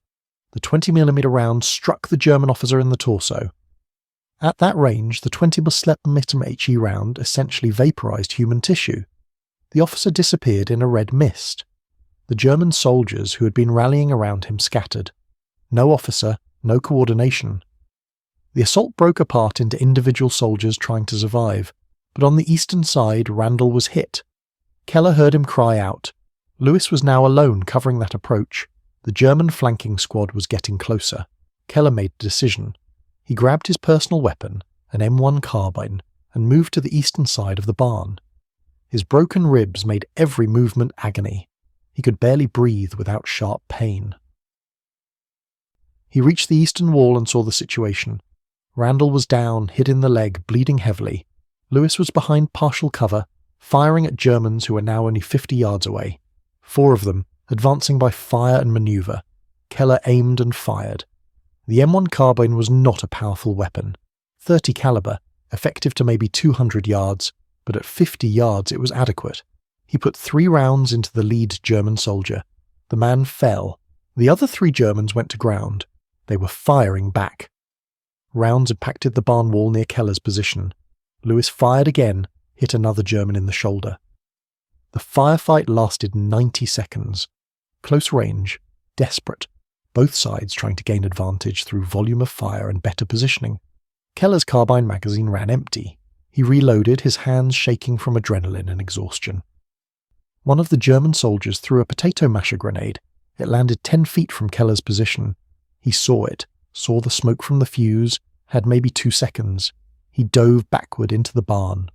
The 20mm round struck the German officer in the torso. At that range, the 20mm HE round essentially vaporized human tissue. The officer disappeared in a red mist. The German soldiers who had been rallying around him scattered. No officer, no coordination. The assault broke apart into individual soldiers trying to survive, but on the eastern side, Randall was hit. Keller heard him cry out. Lewis was now alone covering that approach. The German flanking squad was getting closer. Keller made a decision. He grabbed his personal weapon, an M1 carbine, and moved to the eastern side of the barn. His broken ribs made every movement agony. He could barely breathe without sharp pain. He reached the eastern wall and saw the situation. Randall was down, hit in the leg, bleeding heavily. Lewis was behind partial cover, firing at Germans who were now only 50 yards away. 4 of them, advancing by fire and maneuver. Keller aimed and fired. The M1 carbine was not a powerful weapon. 30 caliber, effective to maybe 200 yards, but at 50 yards it was adequate. He put 3 rounds into the lead German soldier. The man fell. The other 3 Germans went to ground. They were firing back. Rounds impacted the barn wall near Keller's position. Lewis fired again, hit another German in the shoulder. The firefight lasted 90 seconds. Close range, desperate, both sides trying to gain advantage through volume of fire and better positioning. Keller's carbine magazine ran empty. He reloaded, his hands shaking from adrenaline and exhaustion. One of the German soldiers threw a potato masher grenade. It landed 10 feet from Keller's position. He saw it, saw the smoke from the fuse, had maybe 2 seconds. He dove backward into the barn.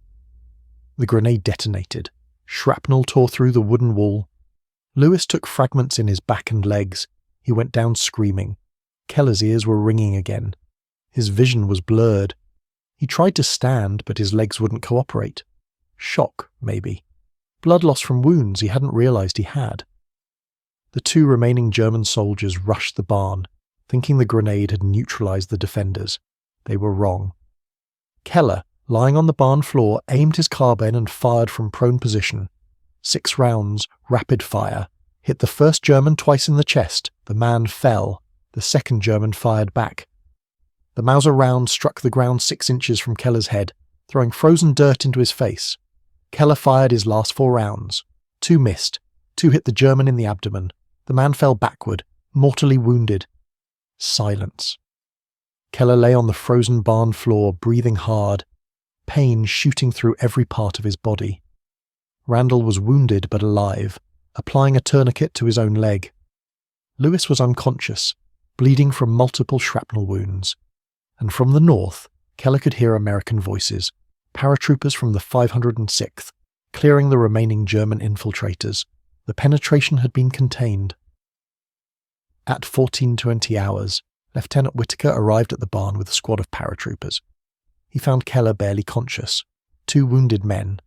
The grenade detonated. Shrapnel tore through the wooden wall. Lewis took fragments in his back and legs. He went down screaming. Keller's ears were ringing again. His vision was blurred. He tried to stand, but his legs wouldn't cooperate. Shock, maybe. Blood loss from wounds he hadn't realized he had. The 2 remaining German soldiers rushed the barn, thinking the grenade had neutralized the defenders. They were wrong. Keller, lying on the barn floor, aimed his carbine and fired from prone position. 6 rounds, rapid fire, hit the first German twice in the chest. The man fell. The second German fired back. The Mauser round struck the ground 6 inches from Keller's head, throwing frozen dirt into his face. Keller fired his last 4 rounds. 2 missed. 2 hit the German in the abdomen. The man fell backward, mortally wounded. Silence. Keller lay on the frozen barn floor, breathing hard, pain shooting through every part of his body. Randall was wounded but alive, applying a tourniquet to his own leg. Lewis was unconscious, bleeding from multiple shrapnel wounds. And from the north, Keller could hear American voices, paratroopers from the 506th, clearing the remaining German infiltrators. The penetration had been contained. At 14:20 hours, Lieutenant Whitaker arrived at the barn with a squad of paratroopers. He found Keller barely conscious, 2 wounded men,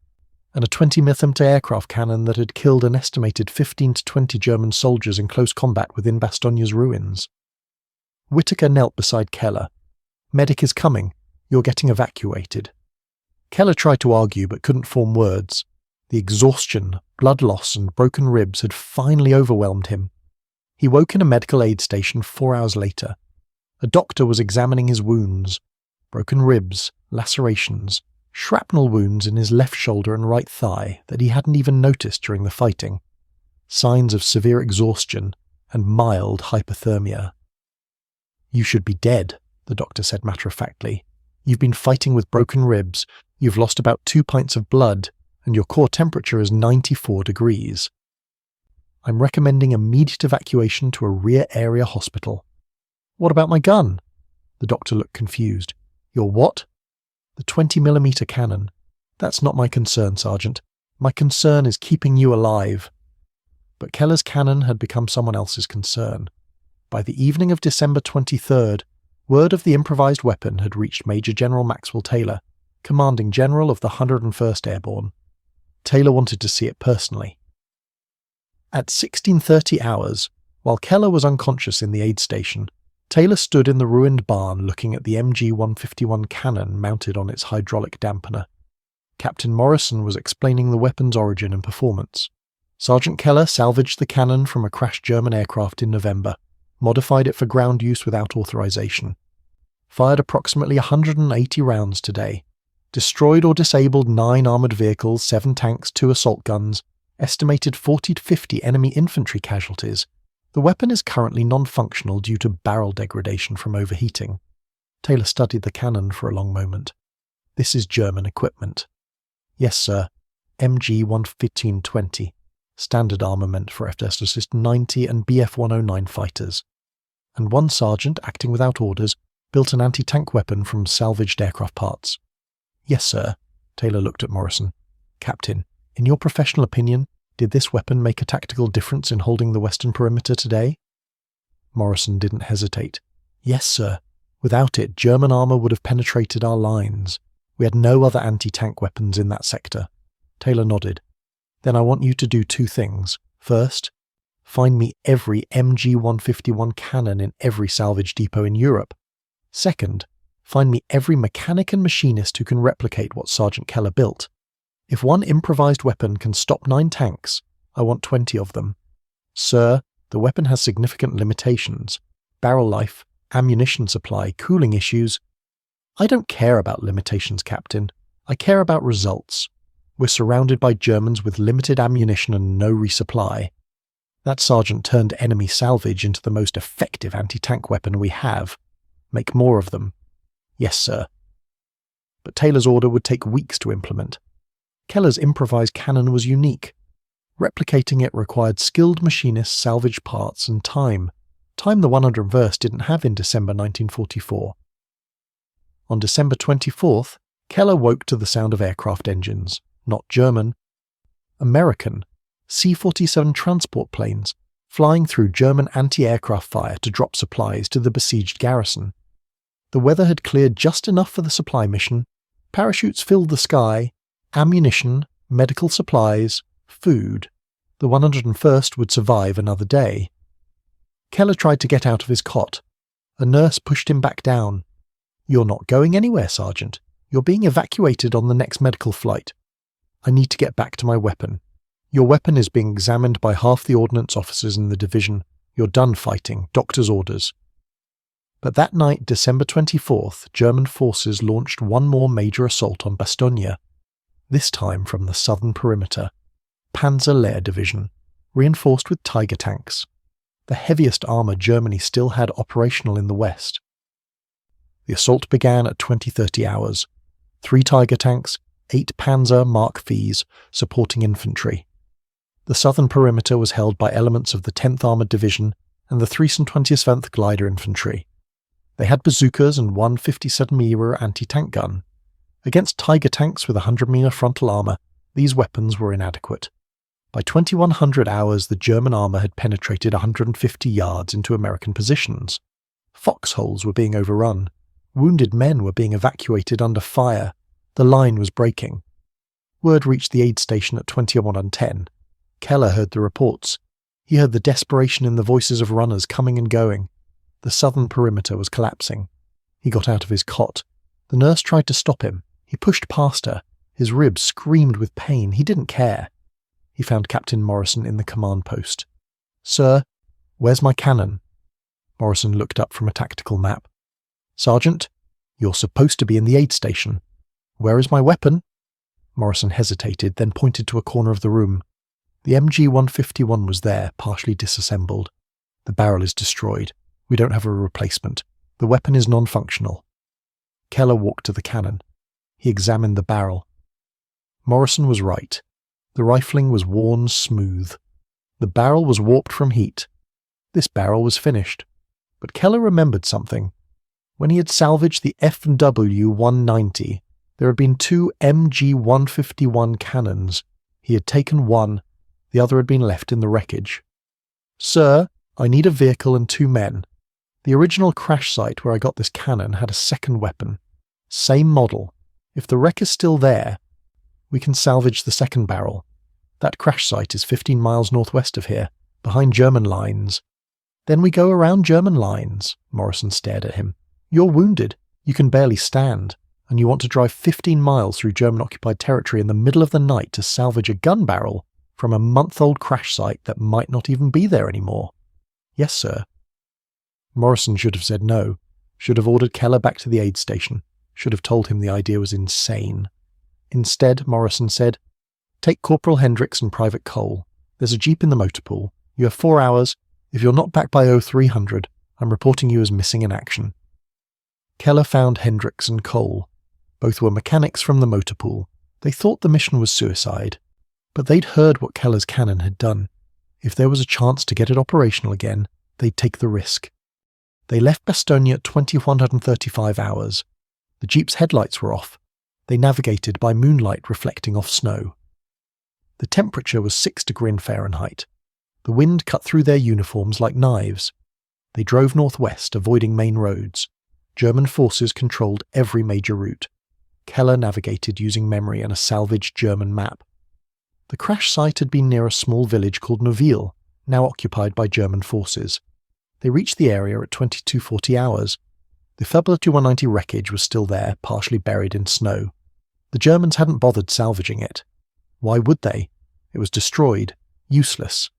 and a 20mm aircraft cannon that had killed an estimated 15 to 20 German soldiers in close combat within Bastogne's ruins. Whitaker knelt beside Keller. "Medic is coming. You're getting evacuated." Keller tried to argue but couldn't form words. The exhaustion, blood loss and broken ribs had finally overwhelmed him. He woke in a medical aid station 4 hours later. A doctor was examining his wounds. Broken ribs, lacerations, shrapnel wounds in his left shoulder and right thigh that he hadn't even noticed during the fighting. Signs of severe exhaustion and mild hypothermia. "You should be dead," the doctor said matter-of-factly. "You've been fighting with broken ribs, you've lost about 2 pints of blood, and your core temperature is 94 degrees. I'm recommending immediate evacuation to a rear area hospital." "What about my gun?" The doctor looked confused. "Your what?" "The 20mm cannon. That's not my concern, Sergeant. My concern is keeping you alive." But Keller's cannon had become someone else's concern. By the evening of December 23rd, word of the improvised weapon had reached Major General Maxwell Taylor, commanding general of the 101st Airborne. Taylor wanted to see it personally. At 16:30 hours, While Keller was unconscious in the aid station, Taylor stood in the ruined barn looking at the MG-151 cannon mounted on its hydraulic dampener. Captain Morrison was explaining the weapon's origin and performance. Sergeant Keller salvaged the cannon from a crashed German aircraft in November, modified it for ground use without authorization. Fired approximately 180 rounds today. Destroyed or disabled 9 armored vehicles, 7 tanks, 2 assault guns, estimated 40 to 50 enemy infantry casualties. The weapon is currently non-functional due to barrel degradation from overheating. Taylor studied the cannon for a long moment. This is German equipment. Yes, sir. MG-115-20. Standard armament for FS-90 and Bf-109 fighters. And one sergeant, acting without orders, built an anti-tank weapon from salvaged aircraft parts. Yes, sir. Taylor looked at Morrison. Captain, in your professional opinion, did this weapon make a tactical difference in holding the western perimeter today? Morrison didn't hesitate. Yes, sir. Without it, German armour would have penetrated our lines. We had no other anti-tank weapons in that sector. Taylor nodded. Then I want you to do 2 things. First, find me every MG-151 cannon in every salvage depot in Europe. Second, find me every mechanic and machinist who can replicate what Sergeant Keller built. If one improvised weapon can stop 9 tanks, I want 20 of them. Sir, the weapon has significant limitations. Barrel life, ammunition supply, cooling issues. I don't care about limitations, Captain. I care about results. We're surrounded by Germans with limited ammunition and no resupply. That sergeant turned enemy salvage into the most effective anti-tank weapon we have. Make more of them. Yes, sir. But Taylor's order would take weeks to implement. Keller's improvised cannon was unique. Replicating it required skilled machinists, salvage parts, and time the 101st didn't have in December 1944. On December 24th, Keller woke to the sound of aircraft engines, not German, American, C-47 transport planes, flying through German anti-aircraft fire to drop supplies to the besieged garrison. The weather had cleared just enough for the supply mission. Parachutes filled the sky. Ammunition, medical supplies, food. The 101st would survive another day. Keller tried to get out of his cot. A nurse pushed him back down. You're not going anywhere, Sergeant. You're being evacuated on the next medical flight. I need to get back to my weapon. Your weapon is being examined by half the ordnance officers in the division. You're done fighting. Doctor's orders. But that night, December 24th, German forces launched one more major assault on Bastogne. This time from the southern perimeter. Panzer Lehr Division, reinforced with Tiger tanks. The heaviest armour Germany still had operational in the west. The assault began at 20:30 hours. 3 Tiger tanks, 8 Panzer Mark Vs supporting infantry. The southern perimeter was held by elements of the 10th Armoured Division and the 327th Glider Infantry. They had bazookas and one 57mm anti-tank gun. Against Tiger tanks with 100mm frontal armour, these weapons were inadequate. By 2100 hours, the German armour had penetrated 150 yards into American positions. Foxholes were being overrun. Wounded men were being evacuated under fire. The line was breaking. Word reached the aid station at 21:10. Keller heard the reports. He heard the desperation in the voices of runners coming and going. The southern perimeter was collapsing. He got out of his cot. The nurse tried to stop him. He pushed past her. His ribs screamed with pain. He didn't care. He found Captain Morrison in the command post. Sir, where's my cannon? Morrison looked up from a tactical map. Sergeant, you're supposed to be in the aid station. Where is my weapon? Morrison hesitated, then pointed to a corner of the room. The MG-151 was there, partially disassembled. The barrel is destroyed. We don't have a replacement. The weapon is non-functional. Keller walked to the cannon. He examined the barrel. Morrison was right. The rifling was worn smooth. The barrel was warped from heat. This barrel was finished. But Keller remembered something. When he had salvaged the WWII, there had been 2 MG-151 cannons. He had taken one. The other had been left in the wreckage. Sir, I need a vehicle and 2 men. The original crash site where I got this cannon had a second weapon. Same model. If the wreck is still there, we can salvage the second barrel. That crash site is 15 miles northwest of here, behind German lines. Then we go around German lines. Morrison stared at him. You're wounded. You can barely stand. And you want to drive 15 miles through German-occupied territory in the middle of the night to salvage a gun barrel from a month-old crash site that might not even be there anymore. Yes, sir. Morrison should have said no, should have ordered Keller back to the aid station, should have told him the idea was insane. Instead, Morrison said, "Take Corporal Hendricks and Private Cole. There's a jeep in the motor pool. You have 4 hours. If you're not back by 0300, I'm reporting you as missing in action." Keller found Hendricks and Cole. Both were mechanics from the motor pool. They thought the mission was suicide, but they'd heard what Keller's cannon had done. If there was a chance to get it operational again, they'd take the risk. They left Bastogne at 2135 hours. The jeep's headlights were off. They navigated by moonlight reflecting off snow. The temperature was 6 degrees Fahrenheit. The wind cut through their uniforms like knives. They drove northwest, avoiding main roads. German forces controlled every major route. Keller navigated using memory and a salvaged German map. The crash site had been near a small village called Neuville, now occupied by German forces. They reached the area at 2240 hours. The WWII wreckage was still there, partially buried in snow. The Germans hadn't bothered salvaging it. Why would they? It was destroyed, useless.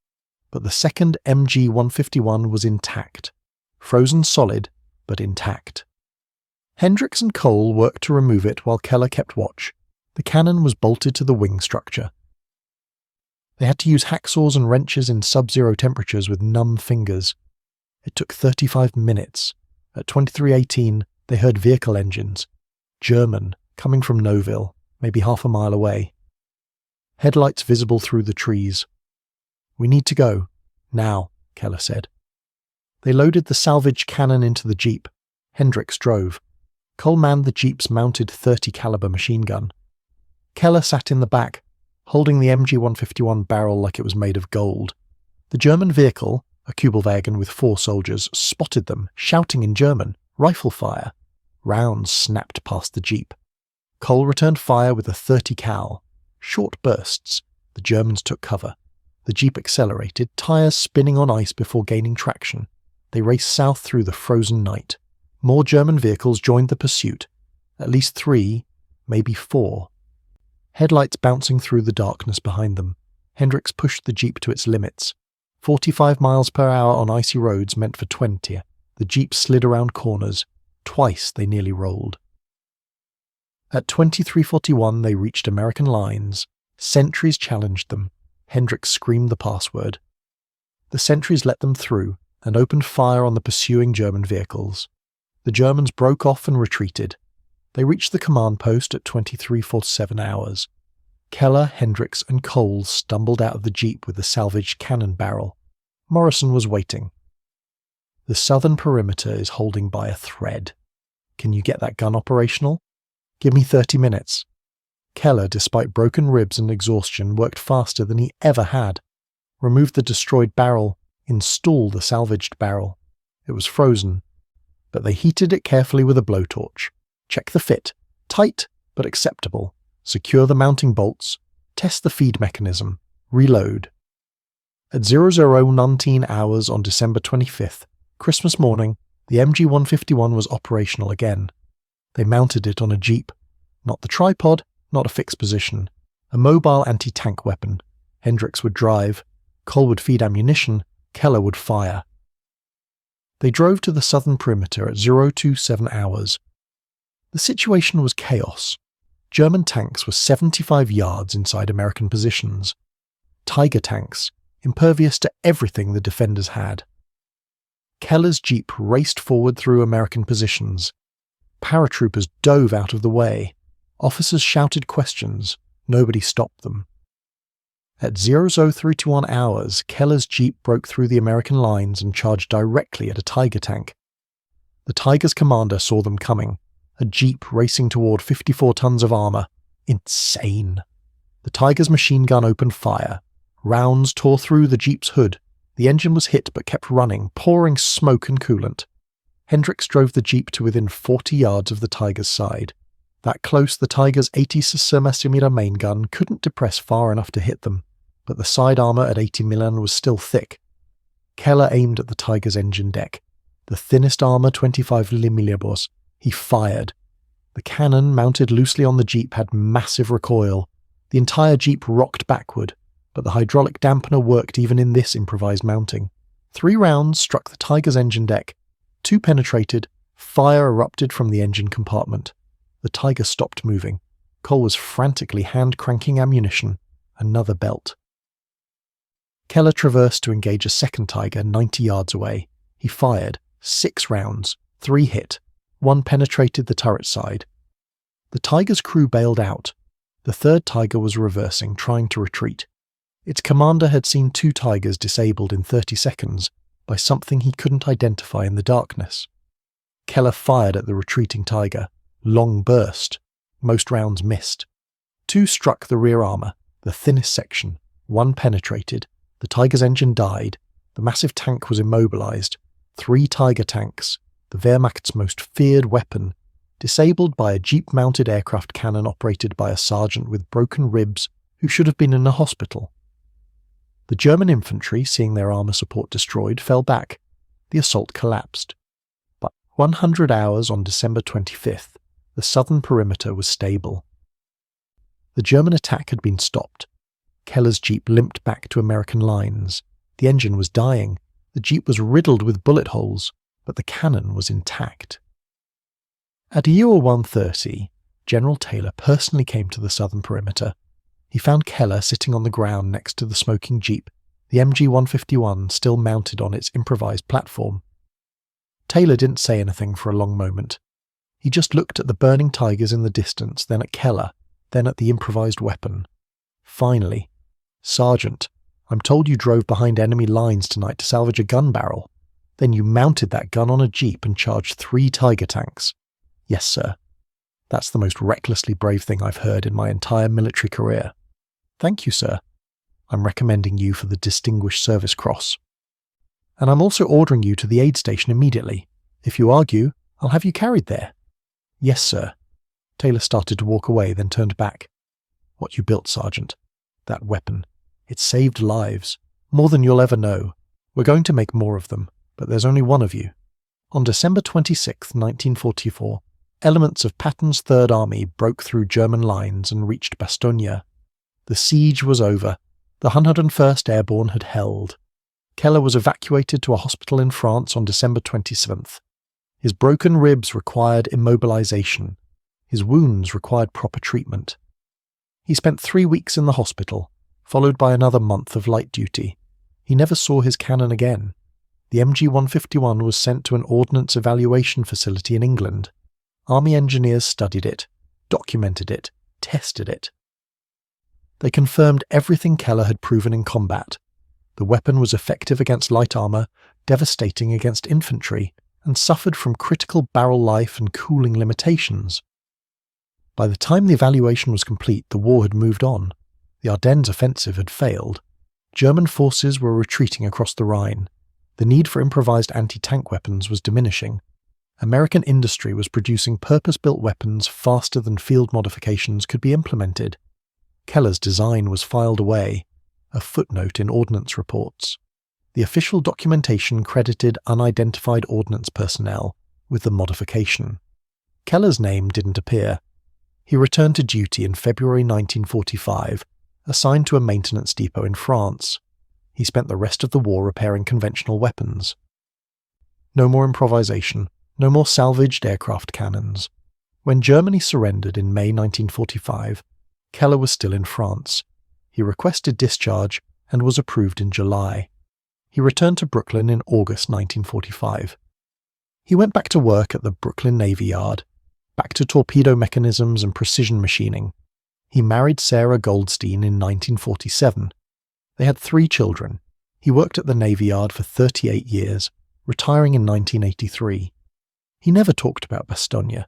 But the second MG-151 was intact. Frozen solid, but intact. Hendricks and Cole worked to remove it while Keller kept watch. The cannon was bolted to the wing structure. They had to use hacksaws and wrenches in sub-zero temperatures with numb fingers. It took 35 minutes. At 2318, they heard vehicle engines. German, coming from Neuville, maybe half a mile away. Headlights visible through the trees. "We need to go. Now," Keller said. They loaded the salvage cannon into the jeep. Hendricks drove. Cole manned the jeep's mounted .30 caliber machine gun. Keller sat in the back, holding the MG-151 barrel like it was made of gold. The German vehicle, a Kübelwagen with 4 soldiers, spotted them, shouting in German, "Rifle fire!" Rounds snapped past the jeep. Cole returned fire with a .30 cal. Short bursts. The Germans took cover. The jeep accelerated, tires spinning on ice before gaining traction. They raced south through the frozen night. More German vehicles joined the pursuit. At least 3, maybe 4. Headlights bouncing through the darkness behind them. Hendricks pushed the jeep to its limits. 45 miles per hour on icy roads meant for 20. The jeep slid around corners. Twice they nearly rolled. At 2341 they reached American lines. Sentries challenged them. Hendricks screamed the password. The sentries let them through and opened fire on the pursuing German vehicles. The Germans broke off and retreated. They reached the command post at 2347 hours. Keller, Hendricks, and Cole stumbled out of the jeep with the salvaged cannon barrel. Morrison was waiting. "The southern perimeter is holding by a thread. Can you get that gun operational? Give me 30 minutes. Keller, despite broken ribs and exhaustion, worked faster than he ever had. Removed the destroyed barrel, installed the salvaged barrel. It was frozen, but they heated it carefully with a blowtorch. Check the fit. Tight, but acceptable. Secure the mounting bolts. Test the feed mechanism. Reload. At 0019 hours on December 25th, Christmas morning, the MG-151 was operational again. They mounted it on a jeep. Not the tripod, not a fixed position. A mobile anti-tank weapon. Hendricks would drive. Cole would feed ammunition. Keller would fire. They drove to the southern perimeter at 027 hours. The situation was chaos. German tanks were 75 yards inside American positions. Tiger tanks, impervious to everything the defenders had. Keller's jeep raced forward through American positions. Paratroopers dove out of the way. Officers shouted questions. Nobody stopped them. At 0031 hours, Keller's jeep broke through the American lines and charged directly at a Tiger tank. The Tiger's commander saw them coming. A jeep racing toward 54 tons of armor. Insane. The Tiger's machine gun opened fire. Rounds tore through the jeep's hood. The engine was hit but kept running, pouring smoke and coolant. Hendricks drove the jeep to within 40 yards of the Tiger's side. That close, the Tiger's 80mm main gun couldn't depress far enough to hit them, but the side armor at 80mm was still thick. Keller aimed at the Tiger's engine deck. The thinnest armour 25 mm. He fired. The cannon, mounted loosely on the Jeep, had massive recoil. The entire Jeep rocked backward, but the hydraulic dampener worked even in this improvised mounting. 3 rounds struck the Tiger's engine deck. 2 penetrated. Fire erupted from the engine compartment. The Tiger stopped moving. Cole was frantically hand-cranking ammunition. Another belt. Keller traversed to engage a second Tiger 90 yards away. He fired. 6 rounds. 3 hit. 1 penetrated the turret side. The Tiger's crew bailed out. The third Tiger was reversing, trying to retreat. Its commander had seen 2 Tigers disabled in 30 seconds by something he couldn't identify in the darkness. Keller fired at the retreating Tiger. Long burst. Most rounds missed. 2 struck the rear armour, the thinnest section. 1 penetrated. The Tiger's engine died. The massive tank was immobilised. 3 Tiger tanks, the Wehrmacht's most feared weapon, disabled by a Jeep-mounted aircraft cannon operated by a sergeant with broken ribs who should have been in a hospital. The German infantry, seeing their armour support destroyed, fell back. The assault collapsed. By 100 hours on December 25th, the southern perimeter was stable. The German attack had been stopped. Keller's Jeep limped back to American lines. The engine was dying. The Jeep was riddled with bullet holes, but the cannon was intact. At UR 130, General Taylor personally came to the southern perimeter. He found Keller sitting on the ground next to the smoking Jeep, the MG-151 still mounted on its improvised platform. Taylor didn't say anything for a long moment. He just looked at the burning Tigers in the distance, then at Keller, then at the improvised weapon. Finally, "Sergeant, I'm told you drove behind enemy lines tonight to salvage a gun barrel. Then you mounted that gun on a Jeep and charged 3 Tiger tanks." "Yes, sir. That's the most recklessly brave thing I've heard in my entire military career." "Thank you, sir. I'm recommending you for the Distinguished Service Cross. And I'm also ordering you to the aid station immediately. If you argue, I'll have you carried there." "Yes, sir." Taylor started to walk away, then turned back. "What you built, Sergeant. That weapon. It saved lives. More than you'll ever know. We're going to make more of them, but there's only one of you." On December 26, 1944, elements of Patton's Third Army broke through German lines and reached Bastogne. The siege was over. The 101st Airborne had held. Keller was evacuated to a hospital in France on December 27th. His broken ribs required immobilization. His wounds required proper treatment. He spent 3 weeks in the hospital, followed by another month of light duty. He never saw his cannon again. The MG-151 was sent to an ordnance evaluation facility in England. Army engineers studied it, documented it, tested it. They confirmed everything Keller had proven in combat. The weapon was effective against light armour, devastating against infantry, and suffered from critical barrel life and cooling limitations. By the time the evaluation was complete, the war had moved on. The Ardennes offensive had failed. German forces were retreating across the Rhine. The need for improvised anti-tank weapons was diminishing. American industry was producing purpose-built weapons faster than field modifications could be implemented. Keller's design was filed away, a footnote in ordnance reports. The official documentation credited unidentified ordnance personnel with the modification. Keller's name didn't appear. He returned to duty in February 1945, assigned to a maintenance depot in France. He spent the rest of the war repairing conventional weapons. No more improvisation, no more salvaged aircraft cannons. When Germany surrendered in May 1945, Keller was still in France. He requested discharge and was approved in July. He returned to Brooklyn in August 1945. He went back to work at the Brooklyn Navy Yard, back to torpedo mechanisms and precision machining. He married Sarah Goldstein in 1947. They had 3 children. He worked at the Navy Yard for 38 years, retiring in 1983. He never talked about Bastogne.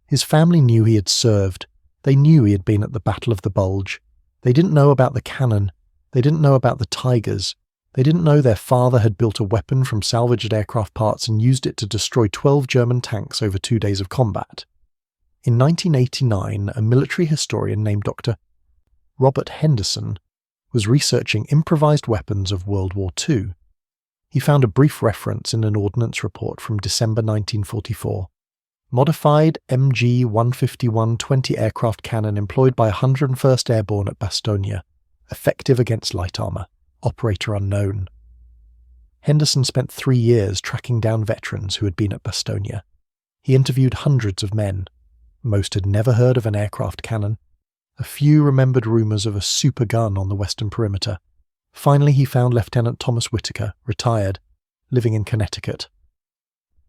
His family knew he had served. They knew he had been at the Battle of the Bulge. They didn't know about the cannon. They didn't know about the Tigers. They didn't know their father had built a weapon from salvaged aircraft parts and used it to destroy 12 German tanks over 2 days of combat. In 1989, a military historian named Dr. Robert Henderson was researching improvised weapons of World War II. He found a brief reference in an ordnance report from December 1944. Modified MG 151 20-aircraft cannon employed by 101st Airborne at Bastogne. Effective against light armour. Operator unknown. Henderson spent 3 years tracking down veterans who had been at Bastogne. He interviewed hundreds of men. Most had never heard of an aircraft cannon. A few remembered rumours of a super gun on the western perimeter. Finally, he found Lieutenant Thomas Whitaker, retired, living in Connecticut.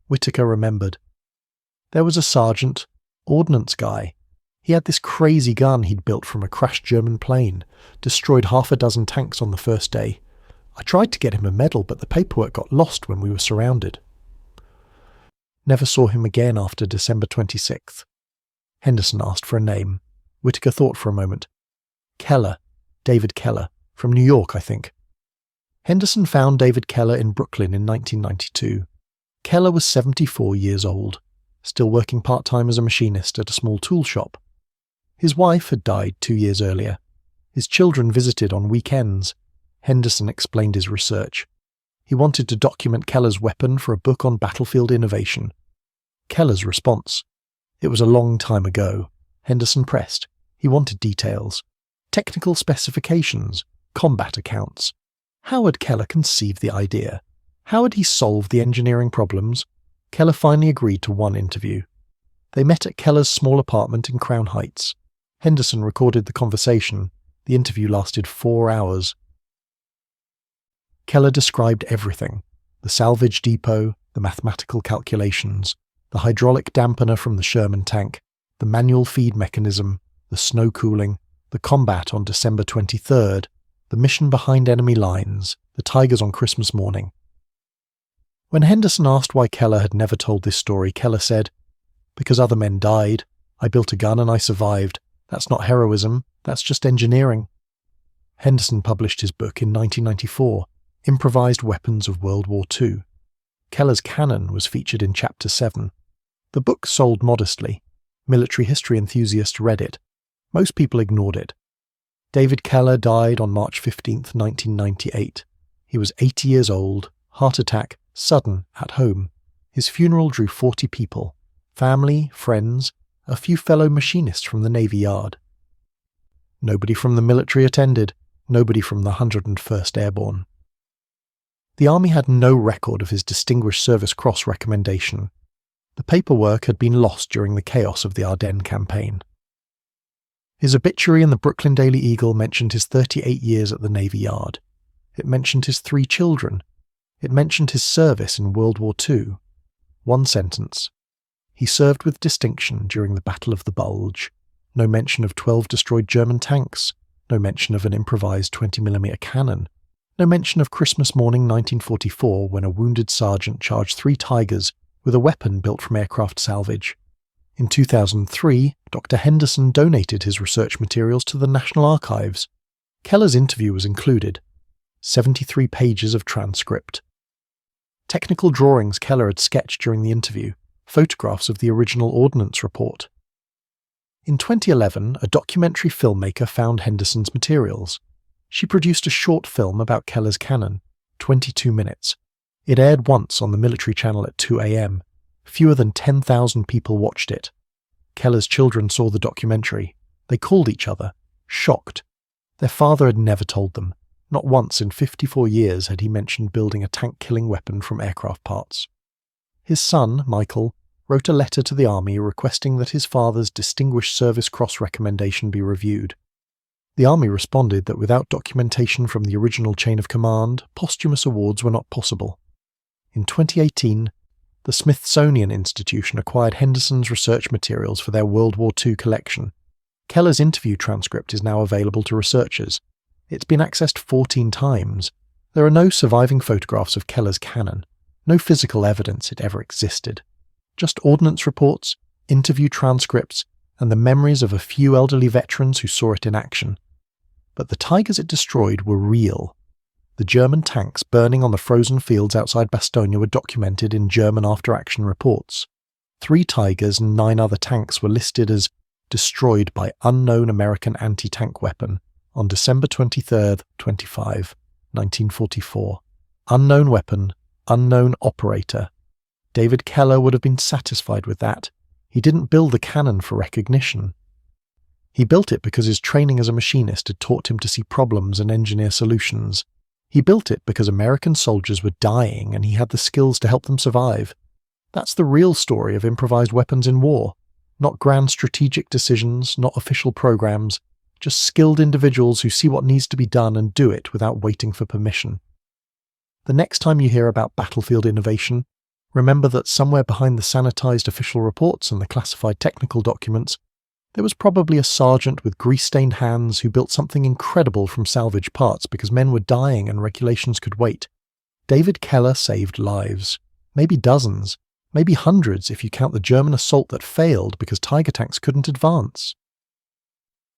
Whitaker remembered. There was a sergeant, ordnance guy. He had this crazy gun he'd built from a crashed German plane, destroyed 6 tanks on the first day. I tried to get him a medal, but the paperwork got lost when we were surrounded. Never saw him again after December 26th. Henderson asked for a name. Whitaker thought for a moment. Keller. David Keller. From New York, I think. Henderson found David Keller in Brooklyn in 1992. Keller was 74 years old, still working part-time as a machinist at a small tool shop. His wife had died 2 years earlier. His children visited on weekends. Henderson explained his research. He wanted to document Keller's weapon for a book on battlefield innovation. Keller's response. It was a long time ago. Henderson pressed. He wanted details. Technical specifications. Combat accounts. How had Keller conceived the idea? How had he solved the engineering problems? Keller finally agreed to one interview. They met at Keller's small apartment in Crown Heights. Henderson recorded the conversation. The interview lasted 4 hours. Keller described everything. The salvage depot, the mathematical calculations, the hydraulic dampener from the Sherman tank, the manual feed mechanism, the snow cooling, the combat on December 23rd, the mission behind enemy lines, the Tigers on Christmas morning. When Henderson asked why Keller had never told this story, Keller said, "Because other men died. I built a gun and I survived. That's not heroism, that's just engineering." Henderson published his book in 1994, Improvised Weapons of World War II. Keller's cannon was featured in Chapter 7. The book sold modestly. Military history enthusiasts read it. Most people ignored it. David Keller died on March 15, 1998. He was 80 years old, heart attack, sudden, at home. His funeral drew 40 people, family, friends, a few fellow machinists from the Navy Yard. Nobody from the military attended, nobody from the 101st Airborne. The Army had no record of his Distinguished Service Cross recommendation. The paperwork had been lost during the chaos of the Ardennes campaign. His obituary in the Brooklyn Daily Eagle mentioned his 38 years at the Navy Yard. It mentioned his 3 children. It mentioned his service in World War II. One sentence. He served with distinction during the Battle of the Bulge. No mention of 12 destroyed German tanks. No mention of an improvised 20mm cannon. No mention of Christmas morning 1944 when a wounded sergeant charged 3 Tigers with a weapon built from aircraft salvage. In 2003, Dr. Henderson donated his research materials to the National Archives. Keller's interview was included. 73 pages of transcript. Technical drawings Keller had sketched during the interview. Photographs of the original ordnance report. In 2011, a documentary filmmaker found Henderson's materials. She produced a short film about Keller's cannon, 22 minutes. It aired once on the military channel at 2 a.m. Fewer than 10,000 people watched it. Keller's children saw the documentary. They called each other, shocked. Their father had never told them. Not once in 54 years had he mentioned building a tank-killing weapon from aircraft parts. His son, Michael, wrote a letter to the Army requesting that his father's Distinguished Service Cross recommendation be reviewed. The Army responded that without documentation from the original chain of command, posthumous awards were not possible. In 2018, the Smithsonian Institution acquired Henderson's research materials for their World War II collection. Keller's interview transcript is now available to researchers. It's been accessed 14 times. There are no surviving photographs of Keller's cannon, no physical evidence it ever existed. Just ordnance reports, interview transcripts, and the memories of a few elderly veterans who saw it in action. But the Tigers it destroyed were real. The German tanks burning on the frozen fields outside Bastogne were documented in German after-action reports. 3 Tigers and 9 other tanks were listed as destroyed by unknown American anti-tank weapon on December 23, 25, 1944. Unknown weapon, unknown operator. David Keller would have been satisfied with that. He didn't build the cannon for recognition. He built it because his training as a machinist had taught him to see problems and engineer solutions. He built it because American soldiers were dying and he had the skills to help them survive. That's the real story of improvised weapons in war. Not grand strategic decisions, not official programs, just skilled individuals who see what needs to be done and do it without waiting for permission. The next time you hear about battlefield innovation, remember that somewhere behind the sanitized official reports and the classified technical documents, there was probably a sergeant with grease-stained hands who built something incredible from salvage parts because men were dying and regulations could wait. David Keller saved lives. Maybe dozens, maybe hundreds if you count the German assault that failed because Tiger tanks couldn't advance.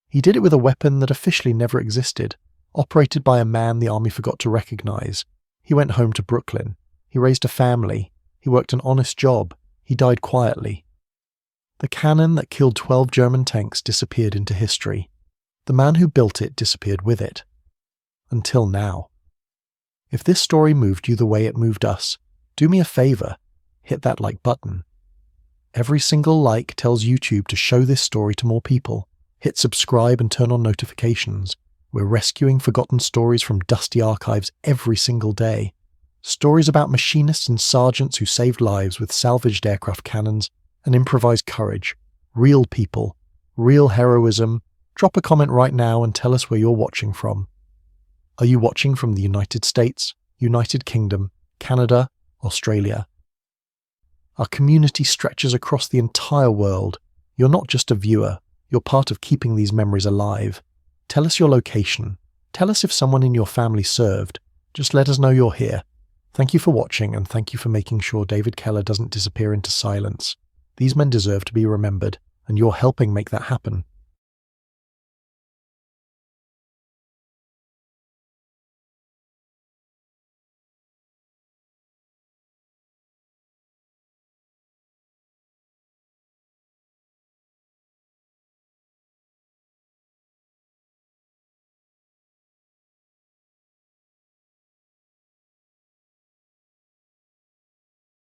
He did it with a weapon that officially never existed, operated by a man the army forgot to recognize. He went home to Brooklyn. He raised a family. He worked an honest job. He died quietly. The cannon that killed 12 German tanks disappeared into history. The man who built it disappeared with it. Until now. If this story moved you the way it moved us, do me a favor, hit that like button. Every single like tells YouTube to show this story to more people. Hit subscribe and turn on notifications. We're rescuing forgotten stories from dusty archives every single day. Stories about machinists and sergeants who saved lives with salvaged aircraft cannons and improvised courage. Real people. Real heroism. Drop a comment right now and tell us where you're watching from. Are you watching from the United States, United Kingdom, Canada, Australia? Our community stretches across the entire world. You're not just a viewer. You're part of keeping these memories alive. Tell us your location. Tell us if someone in your family served. Just let us know you're here. Thank you for watching, and thank you for making sure David Keller doesn't disappear into silence. These men deserve to be remembered, and you're helping make that happen.